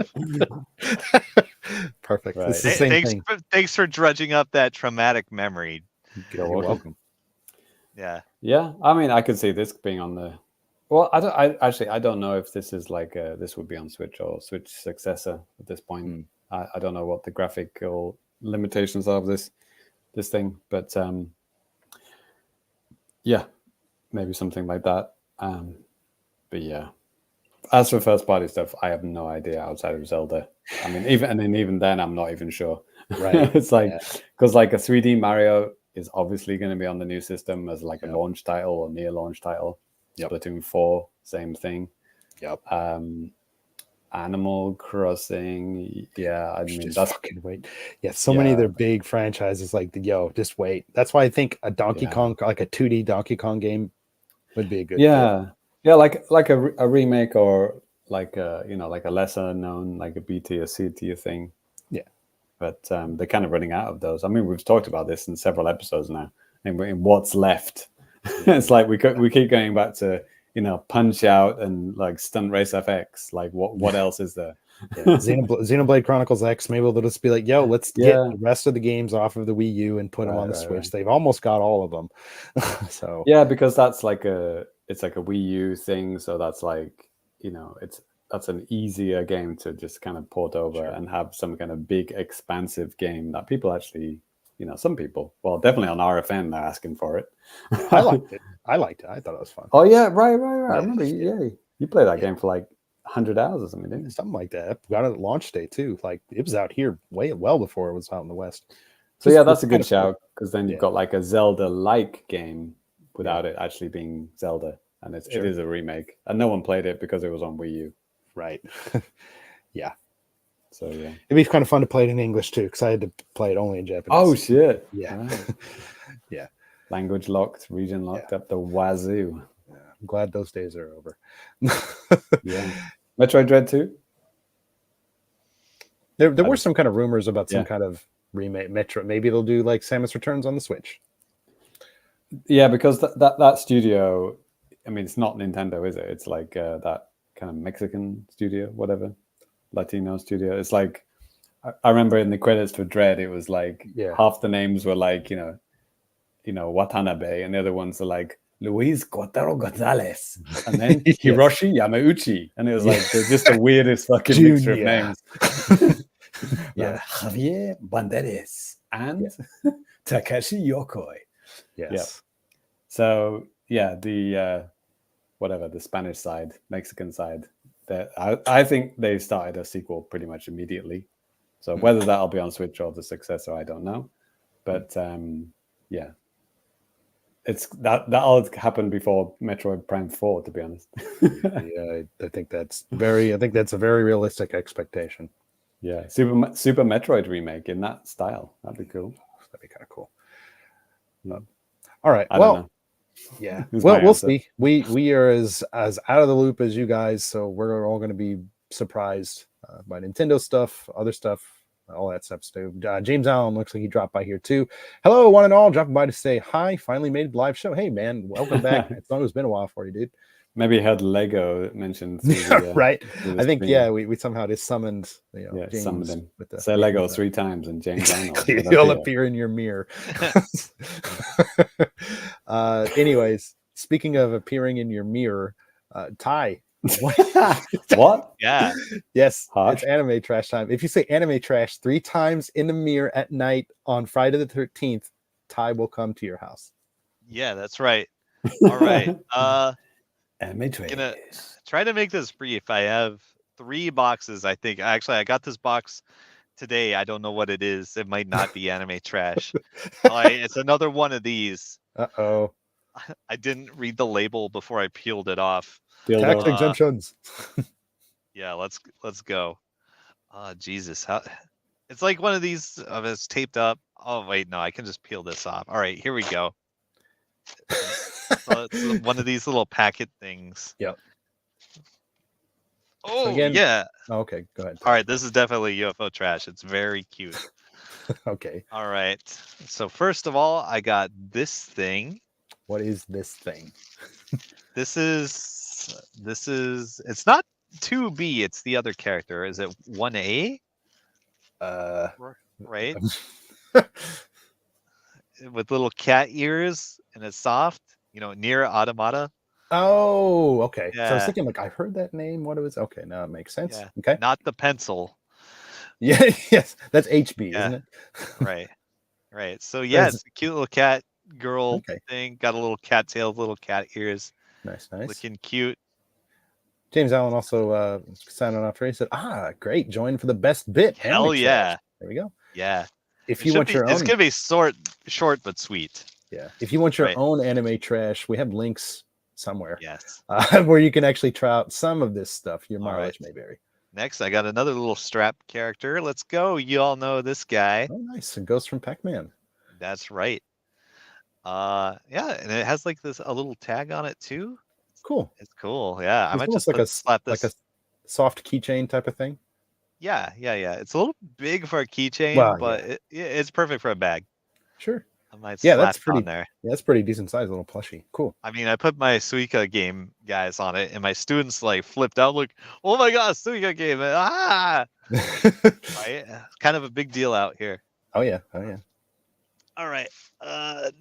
Perfect. Right. It's the same thing. Thanks for dredging up that traumatic memory. You're welcome. Yeah. Yeah, I mean, I could see this being on the. Well, I don't know if this is like this would be on Switch or Switch successor at this point. I don't know what the graphical limitations are of this thing, but yeah, maybe something like that. But yeah, as for first party stuff, I have no idea outside of Zelda. I mean, even then, I'm not even sure. Right. It's like because like a 3D Mario is obviously going to be on the new system as like a launch title or near launch title. Splatoon 4, same thing. Yep. Animal Crossing, yeah. I mean, Just that's fucking wait. Yeah, so many of their big franchises, like just wait. That's why I think a Donkey Kong, like a 2D Donkey Kong game, would be a good. Yeah, like a remake or like a like a lesser known like a B tier, C tier thing. Yeah, but they're kind of running out of those. I mean, we've talked about this in several episodes now. In what's left, it's like we keep going back to Punch Out and like Stunt Race FX. Like what else is there? Xenoblade Chronicles X. Maybe they'll just be like, "Yo, let's get the rest of the games off of the Wii U and put them on the Switch." Right. They've almost got all of them. So yeah, because that's like it's like a Wii U thing. So that's like that's an easier game to just kind of port over and have some kind of big expansive game that people actually. Some people, well, definitely on RFN, they're asking for it. I liked it. I thought it was fun. Oh yeah, right. I remember. Yeah, you played that game for like 100 hours or something, didn't you? Something like that. Got it at launch day too. Like it was out here well before it was out in the West. So yeah, that's It's a kind good of cool. shout because then you've got like a Zelda-like game without it actually being Zelda, and it is a remake, and no one played it because it was on Wii U. Right. Yeah. So yeah, It'd be kind of fun to play it in English too, because I had to play it only in Japanese. oh shit, Yeah. Right. Yeah. Language locked, region locked up the wazoo. Yeah. I'm glad those days are over. Yeah. Metroid Dread 2? There were some kind of rumors about some kind of remake Metro. Maybe they'll do like Samus Returns on the Switch. Yeah, because that studio, I mean, it's not Nintendo, is it? It's like that kind of Mexican studio, whatever, Latino studio. It's like, I remember in the credits for Dread, it was like half the names were like, you know, Watanabe, and the other ones are like Luis Cuatero Gonzalez, and then Hiroshi Yamauchi, and it was like just the weirdest fucking mixture of names. Javier Banderas and Takeshi Yokoi. Yes. Yeah. So yeah, the whatever, the Spanish side, Mexican side, I think they started a sequel pretty much immediately. So whether that'll be on Switch or the successor, I don't know. But yeah, it's that all happened before Metroid Prime 4, to be honest. Yeah, I think that's a very realistic expectation. Yeah, Super Metroid remake in that style. That'd be cool. That'd be kind of cool. All right. I don't know. Yeah. Well, we'll see. We are as out of the loop as you guys, so we're all going to be surprised by Nintendo stuff, other stuff, all that stuff too. James Allen looks like he dropped by here too. Hello, one and all, dropping by to say hi. Finally made the live show. Hey, man, welcome back. It's always been a while for you, dude. Maybe had Lego mentioned. Right. I think we somehow just summoned James summoned him. With the say Lego 3 times and James Arnold. He'll appear in your mirror. Anyways, speaking of appearing in your mirror, Ty. What? Yeah. Yes. Harsh. It's anime trash time. If you say anime trash 3 times in the mirror at night on Friday the 13th, Ty will come to your house. Yeah, that's right. All right. Anime trash. Gonna try to make this brief. I have 3 boxes, I think. Actually, I got this box today. I don't know what it is. It might not be anime trash. It's another one of these. Uh-oh. I didn't read the label before I peeled it off. Tax exemptions. Yeah, let's go. Oh, Jesus. It's like one of these it's taped up. Oh, wait, no, I can just peel this off. All right, here we go. It's one of these little packet things. Yep. Oh, so again, yeah. Okay, go ahead. All right, this is definitely UFO trash. It's very cute. Okay. All right. So first of all, I got this thing. What is this thing? This is it's not 2B, it's the other character. Is it 1A? Right? With little cat ears and it's soft, near Automata. Oh, okay. Yeah. So I was thinking, like, I heard that name. What it was? Okay, now it makes sense. Yeah. Okay. Not the pencil. Yeah, yes. That's HB, isn't it? Right. Right. So yeah, it's a cute little cat girl thing. Got a little cat tail, little cat ears. Nice. Looking cute. James Allen also signing off here. He said, great. Join for the best bit. Hell yeah. There we go. Yeah. If you want your own, it's gonna be short but sweet. Yeah. If you want your own anime trash, we have links somewhere. Yes. Where you can actually try out some of this stuff. Your mileage may vary. Next, I got another little strap character. Let's go. You all know this guy. Oh, nice. A Ghost from Pac-Man. That's right. Yeah, and it has like a little tag on it too. Cool. It's cool. Yeah, I might just slap this like a soft keychain type of thing. Yeah. It's a little big for a keychain, but it's perfect for a bag. Sure. I might slap it on there. Yeah, that's pretty decent size, little plushie. Cool. I mean, I put my Suica game guys on it, and my students like flipped out, like, "Oh my god, Suica game!" Right? Kind of a big deal out here. Oh yeah. All right.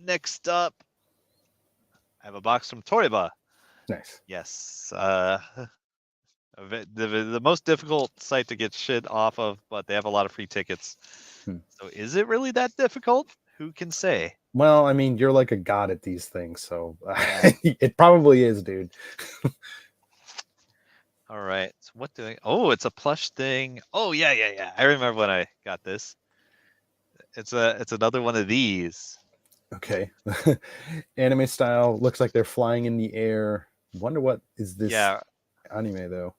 Next up, I have a box from Toriba. Nice. Yes. The most difficult site to get shit off of, but they have a lot of free tickets. So is it really that difficult? Who can say? Well, I mean, you're like a god at these things, so it probably is, dude. All right. So what do I? Oh, it's a plush thing. Oh yeah, yeah, yeah. I remember when I got this. It's another one of these. Okay. Anime style. Looks like they're flying in the air. Wonder what is this Yeah. anime though?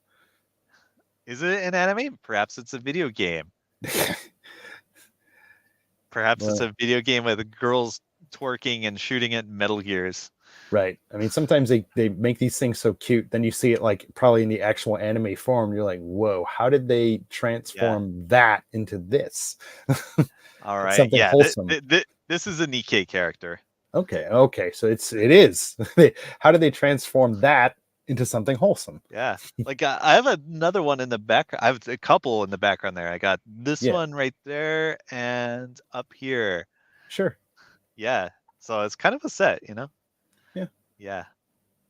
Is it an anime? Perhaps it's a video game. Perhaps it's Well, a video game with girls twerking and shooting at Metal Gears. right. I mean, sometimes they make these things so cute. Then you see it like probably in the actual anime form. You're like, whoa, how did they transform that into this? All It's right. something Yeah. wholesome. This is a Nikkei character. Okay. Okay. So it is. How did they transform that into something wholesome? Yeah. Like I have another one in the background. I have a couple in the background there. I got this Yeah. one right there and up here. Sure. Yeah. So it's kind of a set, you know? Yeah. Yeah.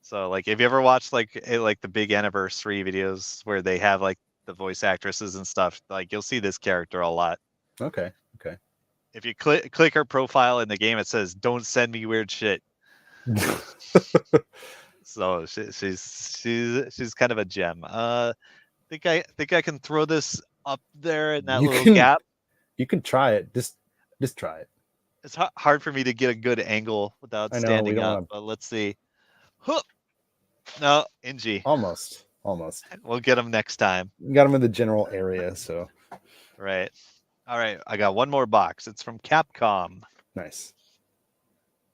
So like if you ever watched like the big anniversary videos where they have like the voice actresses and stuff, like you'll see this character a lot. Okay. Okay. If you click her profile in the game, it says "Don't send me weird shit." So she's kind of a gem. Think I can throw this up there in that little gap. You can try it. Just try it. It's hard for me to get a good angle without I know, we standing don't up. wanna- But let's see. Huh. No, NG. Almost. We'll get them next time. Got them in the general area, so Right. All right. I got one more box. It's from Capcom. nice.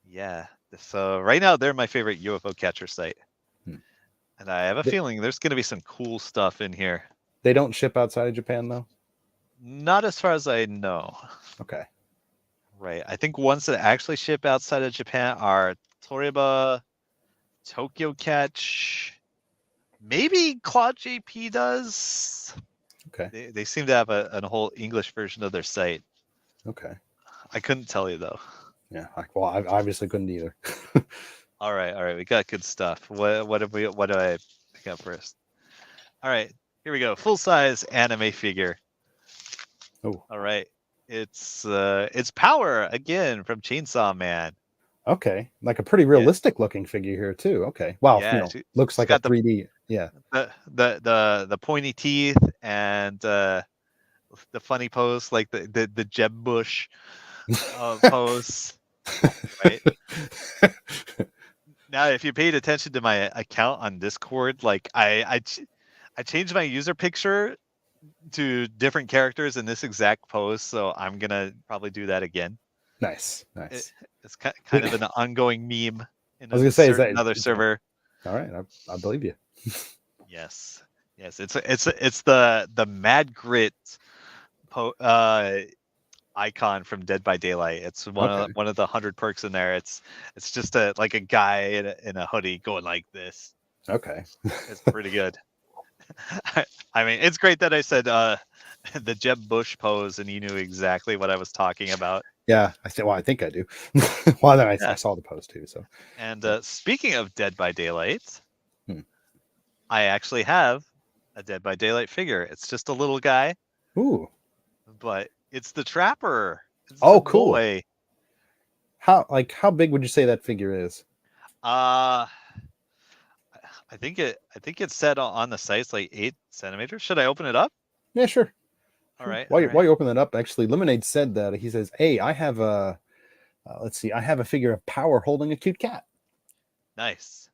Yeah. So right now they're my favorite UFO catcher site. Hmm. And I have a feeling there's going to be some cool stuff in here. They don't ship outside of Japan though. Not as far as I know. Okay. Right. I think ones that actually ship outside of Japan are Toriba, Tokyo Catch, maybe Claude JP does. Okay. They seem to have a whole English version of their site. Okay. I couldn't tell you though. Yeah. Well, I obviously couldn't either. All right. We got good stuff. What do I pick up first? All right, here we go. Full size anime figure. Oh. All right. It's Power again from Chainsaw Man. Okay. Like a pretty realistic looking figure here too. Okay. Wow. Yeah, looks like a 3D. Yeah. The pointy teeth and the funny pose, like the Jeb Bush pose. Right. Now, if you paid attention to my account on Discord, like I changed my user picture to different characters in this exact pose, so I'm gonna probably do that again. Nice. It's kind of an ongoing meme in I was gonna say, is that another server. All right, I believe you. Yes, it's the Mad Grit icon from Dead by Daylight. It's one of the 100 perks in there. It's just like a guy in a hoodie going like this. Okay. It's pretty good. I mean, it's great that I said the Jeb Bush pose, and you knew exactly what I was talking about. Yeah, I said. Well, I think I do. Well, then I saw the post too. So. And speaking of Dead by Daylight, I actually have a Dead by Daylight figure. It's just a little guy. Ooh. But it's the Trapper. It's cool. Boy. How big would you say that figure is? I think it's said on the site. It's like 8 centimeters. Should I open it up? Yeah, sure. All right. While you open it up, actually, Lemonade said that he says, "Hey, I have a let's see, I have a figure of Power holding a cute cat." Nice.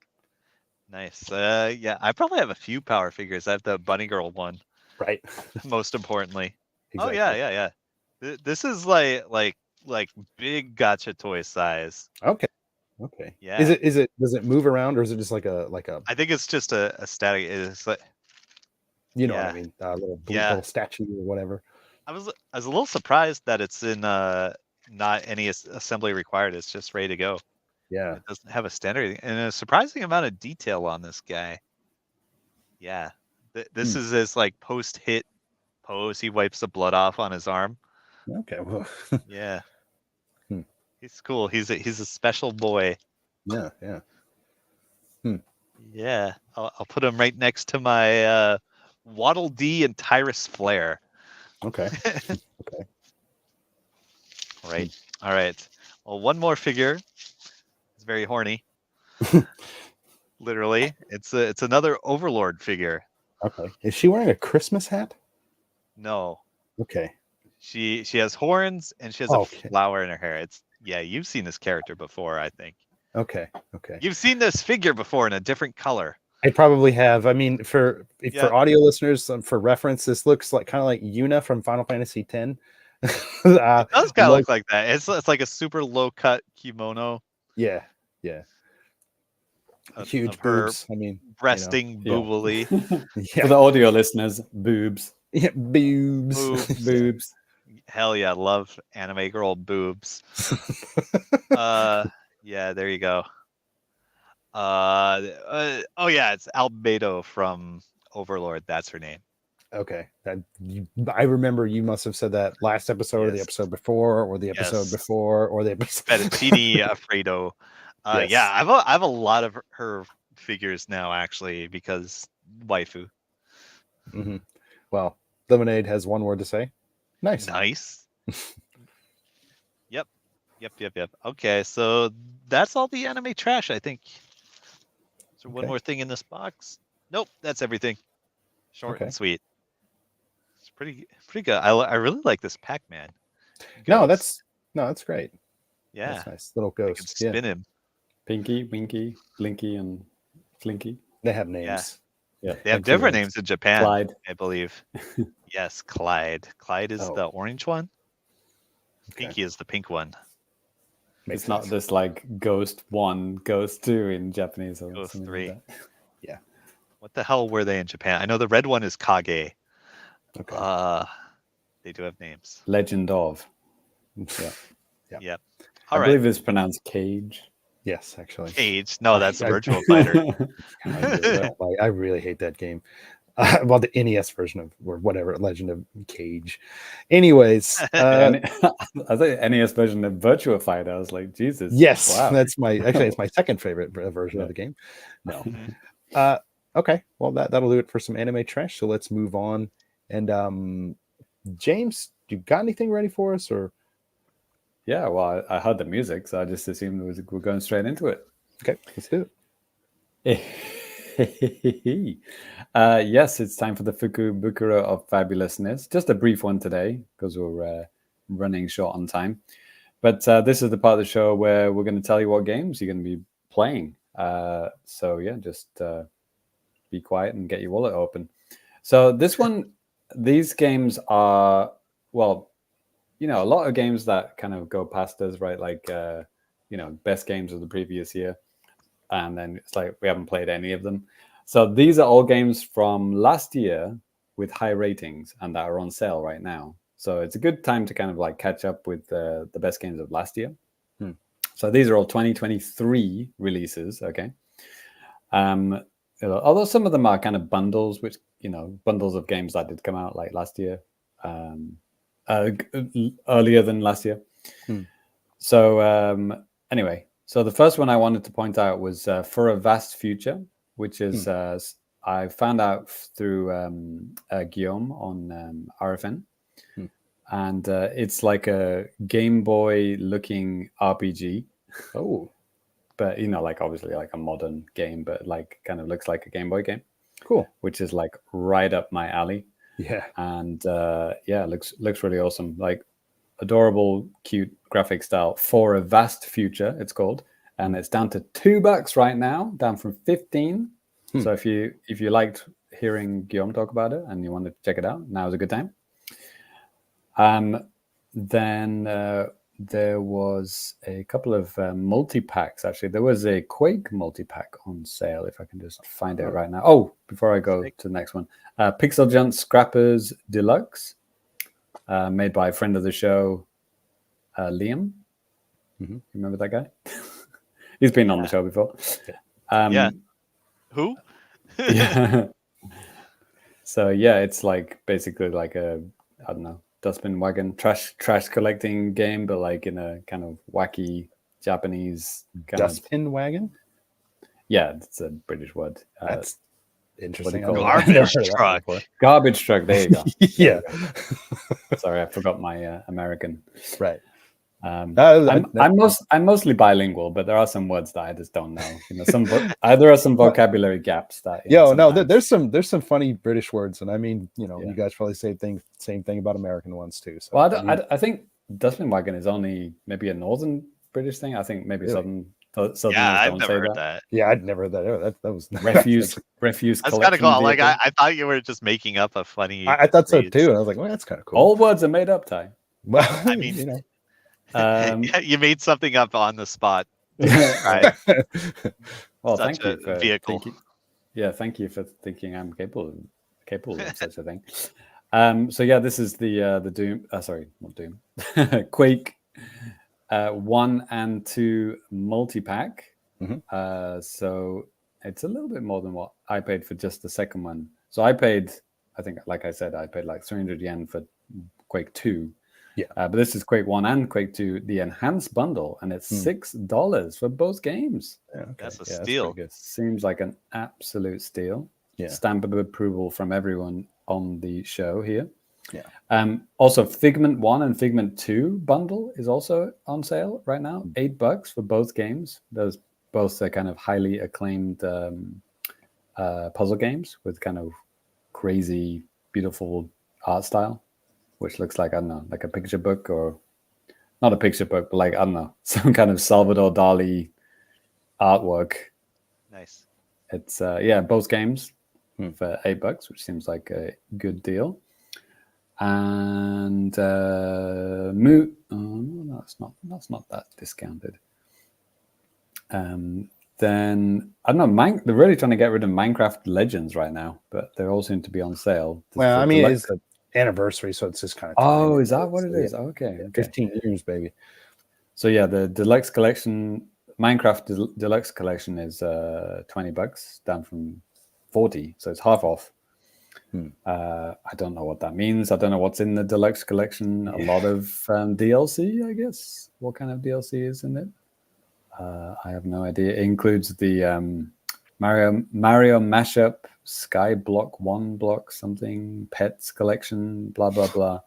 Yeah, I probably have a few Power figures. I have the Bunny Girl one. Right. Most importantly. Exactly. Oh yeah. This is like big gacha toy size. Okay. Yeah. Is it does it move around, or is it just like a I think it's just a static. It's like, you know what I mean, a little statue or whatever. I was a little surprised that it's in not any assembly required. It's just ready to go. Yeah. It doesn't have a standard and a surprising amount of detail on this guy. Yeah. This is his like post-hit pose. He wipes the blood off on his arm. Okay. Well. Yeah. He's cool. He's a special boy. Yeah. Yeah. I'll put him right next to my Waddle Dee and Tyrus Flare. Okay. All right. Well, one more figure. It's very horny. Literally, it's another Overlord figure. Okay. Is she wearing a Christmas hat? No. Okay. She has horns and she has Okay. a flower in her hair. You've seen this character before, I think. Okay. You've seen this figure before in a different color. I probably have. I mean, for Yep. audio listeners, for reference, this looks like kind of like Yuna from Final Fantasy X. It does kind of look like that. It's like a super low cut kimono. Yeah. Huge of her boobs. I mean, breasting boobily. For the audio listeners, boobs. Yeah, boobs. Boobs. Hell yeah, love anime girl boobs. Yeah, there you go. Oh yeah, it's Albedo from Overlord. That's her name. Okay. I remember you must have said that last episode or the Yes. episode before or the episode Yes. before or the episode. Fettuccine Alfredo. Yes. Yeah, I have a lot of her figures now actually because waifu. Mhm. Well, Lemonade has one word to say. Nice. Nice. Yep. Okay, so that's all the anime trash, I think. Is there one Okay. more thing in this box? Nope, that's everything. Short Okay. and sweet. It's pretty good. I really like this Pac-Man. No, Ghost. that's great. Yeah. That's nice. Little I can ghost. Yeah. spin him. Pinky, Winky, Blinky, and Flinky. They have names. Yeah. They have Like two different words. names in Japan, Clyde. I believe. Yes, Clyde. Clyde is Oh. the orange one. Okay. Pinky is the pink one. Makes It's not sense. just like Ghost 1, Ghost 2 in Japanese. Or Ghost something 3. like that. What the hell were they in Japan? I know the red one is Kage. Okay. They do have names. Legend of. Yeah. Yep. I All right. believe it's pronounced Cage. Yes, actually. Cage. No, that's the I- Virtual Fighter. I really hate that game. Well, the NES version of or whatever, Legend of Cage. Anyways, I think NES version of Virtua Fighter. I was like, Jesus. yes, Wow. that's it's my second favorite version of the game. No. Mhm. Okay, well that'll do it for some anime trash. So let's move on. And James, you got anything ready for us or? Yeah, well, I heard the music, so I just assumed we're going straight into it. Okay, let's do it. Yes, it's time for the Fukubukuro of Fabulousness. Just a brief one today because we're running short on time. But this is the part of the show where we're going to tell you what games you're going to be playing. So yeah, just be quiet and get your wallet open. So these games are, well, a lot of games that kind of go past us, right? Like, best games of the previous year. And then it's like we haven't played any of them. So these are all games from last year with high ratings and that are on sale right now. So it's a good time to kind of like catch up with the best games of last year. So these are all 2023 releases, okay? Although some of them are kind of bundles, which, bundles of games that did come out like last year, earlier than last year. So anyway, so the first one I wanted to point out was For a Vast Future, which is I found out through Guillaume on RFN. And it's like a Game Boy looking RPG. Oh. But, like obviously like a modern game, but like kind of looks like a Game Boy game. Cool. Which is like right up my alley. Yeah. And looks really awesome. Like adorable, cute graphic style. For a Vast Future, it's called. And it's down to $2 right now, down from 15. So if you liked hearing Guillaume talk about it and you want to check it out, now is a good time. Then there was a couple of multi-packs, actually. There was a Quake multi-pack on sale, if I can just find it right now. Oh, before I go to the next one. Pixel Junk Scrappers Deluxe, made by a friend of the show, Liam. You remember that guy? He's been on the show before. Yeah. Who? Yeah. So yeah, it's like basically like a, I don't know, dustbin wagon trash collecting game, but like in a kind of wacky Japanese kind dustbin wagon. Yeah, it's a British word. That's interesting. Garbage truck. Garbage truck. There you go. Yeah. Sorry, I forgot my American. Right. I'm mostly bilingual, but there are some words that I just don't know. There are some vocabulary gaps that. There's some funny British words, and I mean, you guys probably say same thing about American ones too. So I think Dustbin Wagon is only maybe a northern British thing. I think maybe really? Southerners I've don't never say heard that. that. Yeah, I'd never heard that. That was refuse That's kind of cool. collection Like vehicle. I thought you were just making up a funny. I thought so phrase. too, and I was like, well, that's kind of cool. All words are made up, Ty. Well, I mean, Um, yeah, you made something up on the spot. well, Such thank you a for vehicle. thinking. Yeah, thank you for thinking I'm capable of such a thing. So yeah, this is the Doom. Sorry, not Doom. Quake 1 and 2 multi-pack. So it's a little bit more than what I paid for just the second one. So I think, like I said, I paid like 300 yen for Quake 2. Yeah. But this is Quake 1 and Quake 2, the enhanced bundle, and it's $6 for both games. Yeah, okay. That's a steal. Seems like an absolute steal. Yeah. Stamp of approval from everyone on the show here. Yeah. Also, Figment 1 and Figment 2 bundle is also on sale right now. $8 for both games. Those both are kind of highly acclaimed puzzle games with kind of crazy, beautiful art style, which looks like, I don't know, like a picture book, or not a picture book, but like, I don't know, some kind of Salvador Dali artwork. Nice. It's both games for $8, which seems like a good deal. And no, that's not that discounted. Then I don't know. They're really trying to get rid of Minecraft Legends right now, but they all seem to be on sale. Well, I mean, it's an anniversary, so it's just kind of. Oh, is that what it is? Okay. 15 years, baby. So yeah, the deluxe collection, Minecraft Deluxe collection is $20, down from 40, so it's half off. I don't know what that means. I don't know what's in the deluxe collection. A lot of DLC, I guess. What kind of DLC is in it? I have no idea. It includes the Mario Mashup, Sky Block 1 block something, Pets collection, blah blah blah.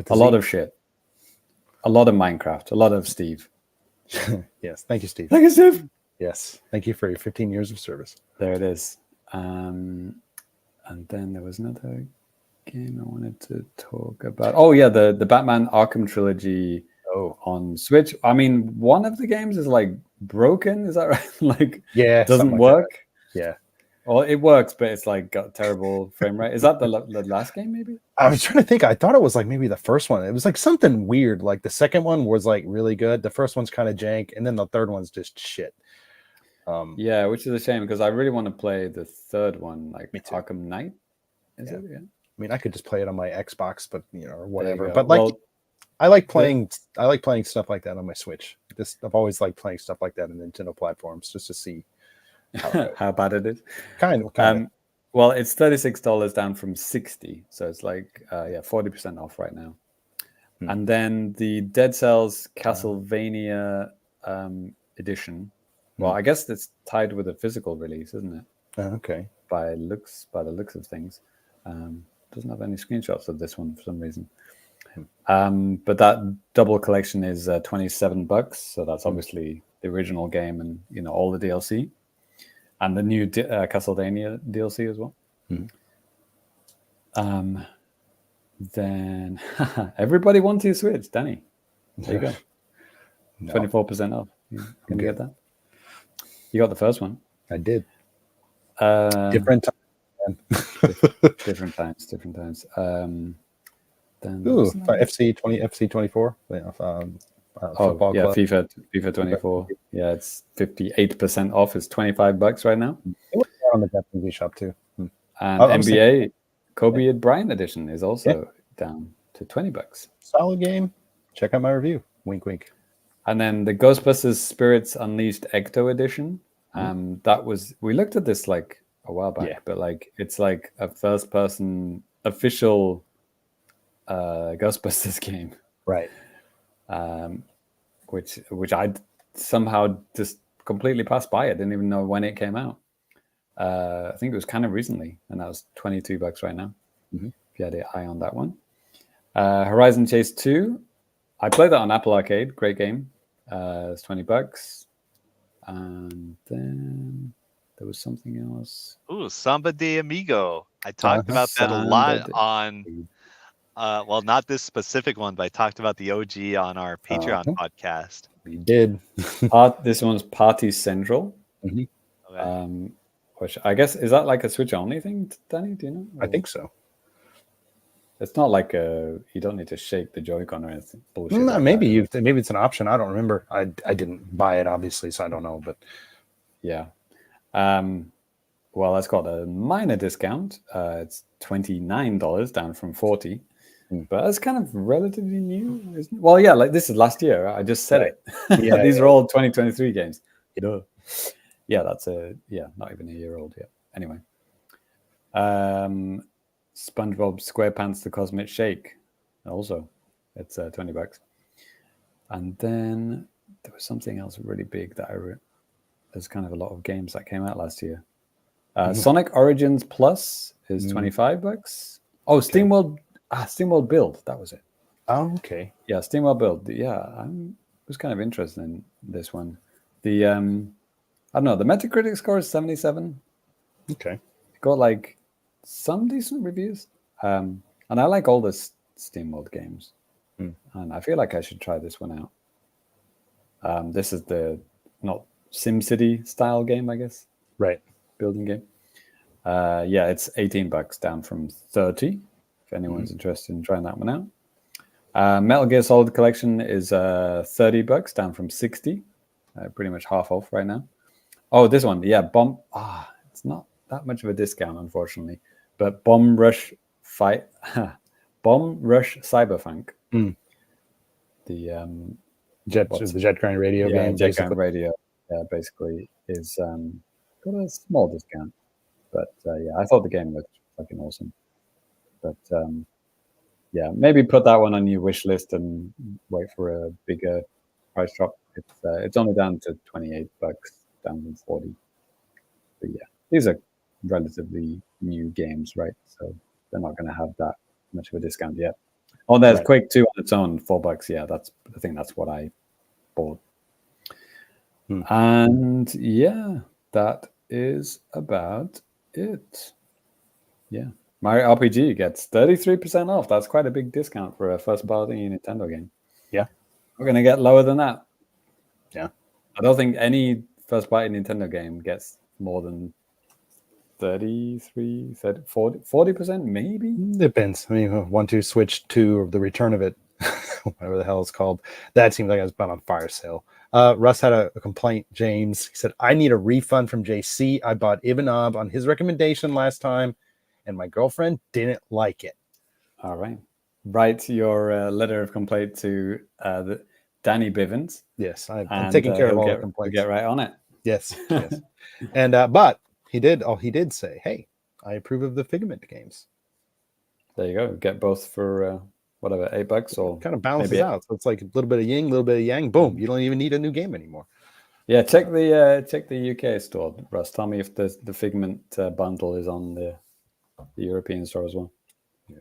A lot of shit. A lot of Minecraft. A lot of Steve. Yes, thank you, Steve. Thank you, Steve. Yes, thank you for your 15 years of service. There it is. And then there was another game I wanted to talk about. Oh yeah, the Batman Arkham trilogy on Switch. I mean, one of the games is like broken. Is that right? Like, doesn't work. Yeah. Well, it works, but it's like got terrible frame rate. Is that the last game? Maybe. I was trying to think. I thought it was like maybe the first one. It was like something weird. Like the second one was like really good. The first one's kind of jank, and then the third one's just shit. Yeah, which is a shame because I really want to play the third one, like Arkham Knight. Is it? Yeah. I mean, I could just play it on my Xbox, but or whatever. But like, I like playing. I like playing stuff like that on my Switch. I've always liked playing stuff like that on Nintendo platforms, just to see how bad it is. Kind of. Well, it's $36 down from 60, so it's like 40% off right now. And then the Dead Cells Castlevania edition. Well, I guess it's tied with a physical release, isn't it? Okay. By the looks of things, doesn't have any screenshots of this one for some reason. But that double collection is $27, so that's obviously the original game and all the DLC, and the new Castlevania DLC as well. Then everybody wants your Switch, Danny. There you go. 24% off. Can you get that? You got the first one. I did. Different times. Then FC 24. Football club. FIFA 24. Yeah, it's 58% off. It's $25 right now. It was on the Japanese shop too. And NBA Kobe Bryant edition is also down to $20. Solid game. Check out my review. Wink, wink. And then the Ghostbusters Spirits Unleashed Ecto edition. We looked at this like a while back, but like it's like a first-person official Ghostbusters game, right? Which I somehow just completely passed by. I didn't even know when it came out. I think it was kind of recently, and that was $22 right now. If you had an eye on that one. Horizon Chase 2 I played that on Apple Arcade. Great game. It's $20. And then there was something else. Ooh, Samba de Amigo. I talked about that a Samba lot de- on, well, not this specific one, but I talked about the OG on our Patreon podcast. We did. This one's Party Central. Mhm. Okay. Which I guess, is that like a Switch only thing, Danny? Do you know? I think so. It's not like you don't need to shake the Joy-Con or anything. Bullshit. No, like maybe that. maybe it's an option. I don't remember. I didn't buy it, obviously, so I don't know. But yeah. Well, that's got a minor discount. It's $29, down from $40. But that's kind of relatively new, isn't it? Well, yeah, like this is last year. I just said it. Yeah, These are all 2023 games. Yeah, that's not even a year old yet. Anyway, SpongeBob SquarePants: The Cosmic Shake. Also, it's $20. And then there was something else really big that there's kind of a lot of games that came out last year. Sonic Origins Plus is $25. Oh, SteamWorld Build. That was it. Oh, okay. Yeah, SteamWorld Build. Yeah, I was kind of interested in this one. The I don't know. The Metacritic score is 77. Okay. It got like some decent reviews. And I like all the SteamWorld games. And I feel like I should try this one out. This is the not SimCity style game, I guess. Right. Building game. Yeah, it's $18, down from 30. If anyone's interested in trying that one out. Metal Gear Solid Collection is $30, down from 60. Pretty much half off right now. Oh, this one, yeah, it's not that much of a discount, unfortunately. But Bomb Rush Cyberpunk. The Jet Grind Radio game. Jet Grind Radio, basically is got a small discount. But I thought the game looked fucking awesome. But maybe put that one on your wish list and wait for a bigger price drop. It's only down to $28, down from 40. But yeah, these are relatively new games, right? So they're not going to have that much of a discount yet. Oh, there's Quake 2 on its own, $4. Yeah, I think that's what I bought. And yeah, that is about it. Yeah. Mario RPG gets 33% off. That's quite a big discount for a first-party Nintendo game. Yeah. We're going to get lower than that. Yeah. I don't think any first-party Nintendo game gets more than 33, 30, 40%, maybe? Depends. I mean, 1-2 Switch 2, or the return of it, whatever the hell it's called. That seems like it was been on fire sale. Russ had a complaint, James. He said, I need a refund from JC. I bought Ivanov on his recommendation last time, and my girlfriend didn't like it. All right. Write your letter of complaint to Danny Bivens. Yes, I'm taking care of all the complaints. Get right on it. Yes, yes. And but he did say, hey, I approve of the Figment games. There you go. Get both for whatever, $8 or kind of balances out. So it's like a little bit of yin, a little bit of yang. Boom. You don't even need a new game anymore. Yeah, check the UK store, Russ. Tell me if the Figment bundle is on the European store as well. Yeah.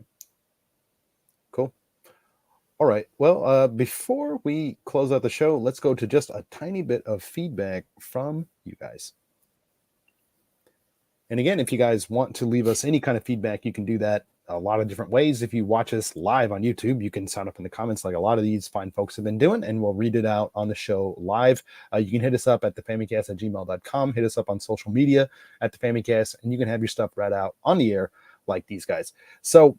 Cool. All right. Well, before we close out the show, let's go to just a tiny bit of feedback from you guys. And again, if you guys want to leave us any kind of feedback, you can do that a lot of different ways. If you watch us live on YouTube, you can sign up in the comments like a lot of these fine folks have been doing, and we'll read it out on the show live. You can hit us up at thefamicast@gmail.com, hit us up on social media at thefamicast, and you can have your stuff read out on the air like these guys. So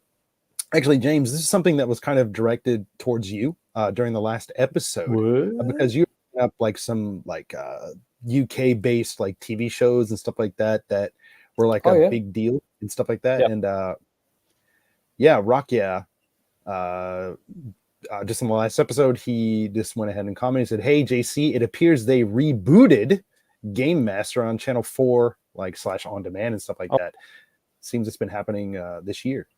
actually, James, this is something that was kind of directed towards you during the last episode, because you up like some like UK based like TV shows and stuff like that were like a big deal and stuff like that. And Rock, just in the last episode, he just went ahead and commented, said, hey, JC, it appears they rebooted Game Master on Channel 4, like / on demand and stuff like that. Seems it's been happening this year.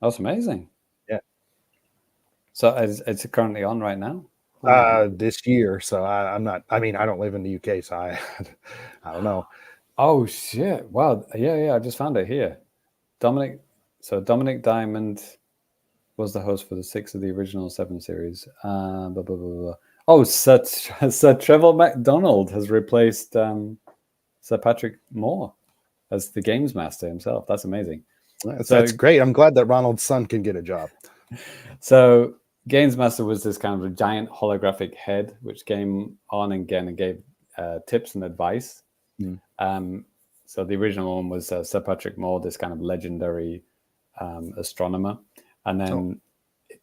That's amazing. Yeah. So it's currently on right now? This year. So I'm not, I mean, I don't live in the UK, so I don't know. Oh, shit. Wow. Yeah. I just found it here. Dominic Diamond was the host for the 6 of the original 7 series. Blah, blah, blah, blah. Oh, Sir Trevor MacDonald has replaced Sir Patrick Moore as the games master himself. That's amazing. That's great. I'm glad that Ronald's son can get a job. So Games Master was this kind of a giant holographic head which came on again and gave tips and advice. So the original one was Sir Patrick Moore, this kind of legendary astronomer, and then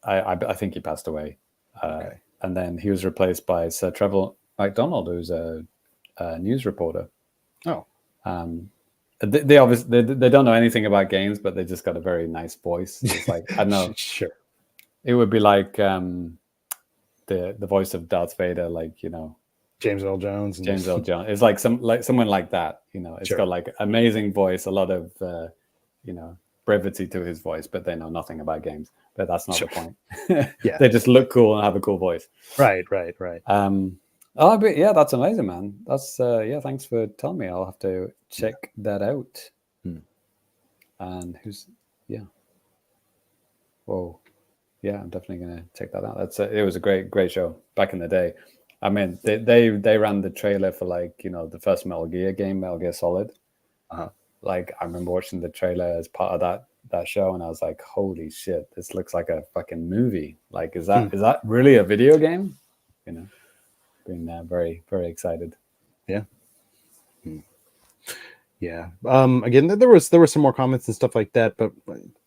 I think he passed away. Okay. And then he was replaced by Sir Trevor MacDonald, who's a news reporter. Oh. They obviously they don't know anything about games, but they just got a very nice voice. It's like, I don't know. Sure. It would be like the voice of Darth Vader, like, you know, James Earl Jones. James Earl Jones. It's like someone like that. You know, it's got like amazing voice, a lot of you know, brevity to his voice, but they know nothing about games. But that's not the point. Yeah, they just look cool and have a cool voice. Right. Oh, but yeah, that's amazing, man. That's yeah. Thanks for telling me. I'll have to check that out. And who's Whoa, yeah, I'm definitely gonna check that out. It was a great show back in the day. I mean, they ran the trailer for, like, you know, the first Metal Gear game, Metal Gear Solid. Like, I remember watching the trailer as part of that show, and I was like, holy shit, this looks like a fucking movie. Like, is that really a video game? You know, being very, very excited. Yeah. Yeah. Again, there were some more comments and stuff like that, but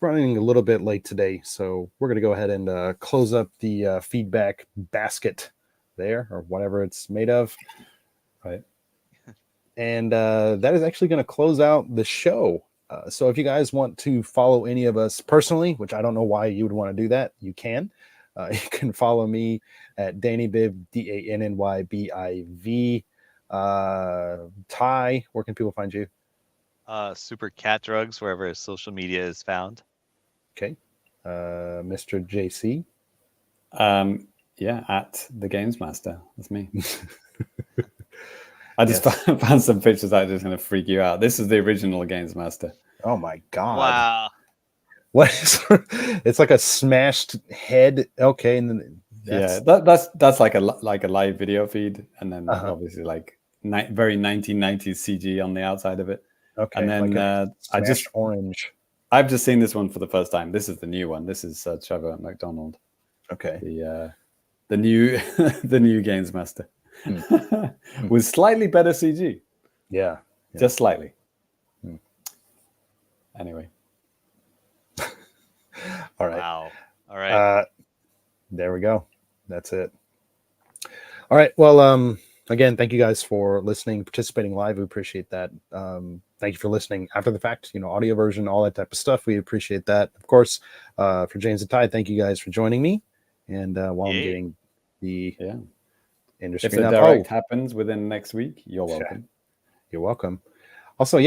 running a little bit late today, so we're gonna go ahead and close up the feedback basket there, or whatever it's made of. Right. And that is actually going to close out the show. So if you guys want to follow any of us personally, which I don't know why you would want to do that, you can. You can follow me at DannyBiv, DANNYBIV. Ty, where can people find you? Super Cat Drugs, wherever his social media is found. Okay. Mr. JC. Yeah, at the Games Master. That's me. I just found some pictures that are just going to freak you out. This is the original Games Master. Oh my god! Wow. What is? It's like a smashed head. Okay, and then that's like a live video feed, and then obviously like very 1990s CG on the outside of it. Okay, and then like orange. I've just seen this one for the first time. This is the new one. This is Trevor MacDonald. Okay, the new the new Games Master. With slightly better CG. Yeah. Just slightly. Anyway. All right. Wow. All right. There we go. That's it. All right. Well, again, thank you guys for listening, participating live. We appreciate that. Thank you for listening after the fact, you know, audio version, all that type of stuff. We appreciate that. Of course, for James and Ty, thank you guys for joining me. And while I'm getting the if the direct happens within next week, you're welcome. You're welcome. Also,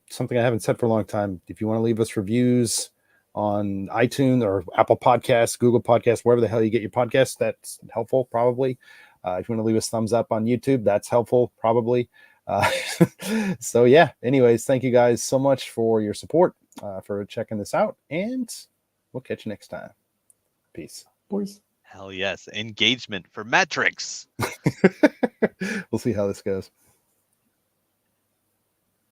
something I haven't said for a long time. If you want to leave us reviews on iTunes or Apple Podcasts, Google Podcasts, wherever the hell you get your podcasts, that's helpful, probably. If you want to leave us thumbs up on YouTube, that's helpful, probably. So yeah, anyways, thank you guys so much for your support, for checking this out, and we'll catch you next time. Peace. Boys. Hell yes. Engagement for metrics. We'll see how this goes.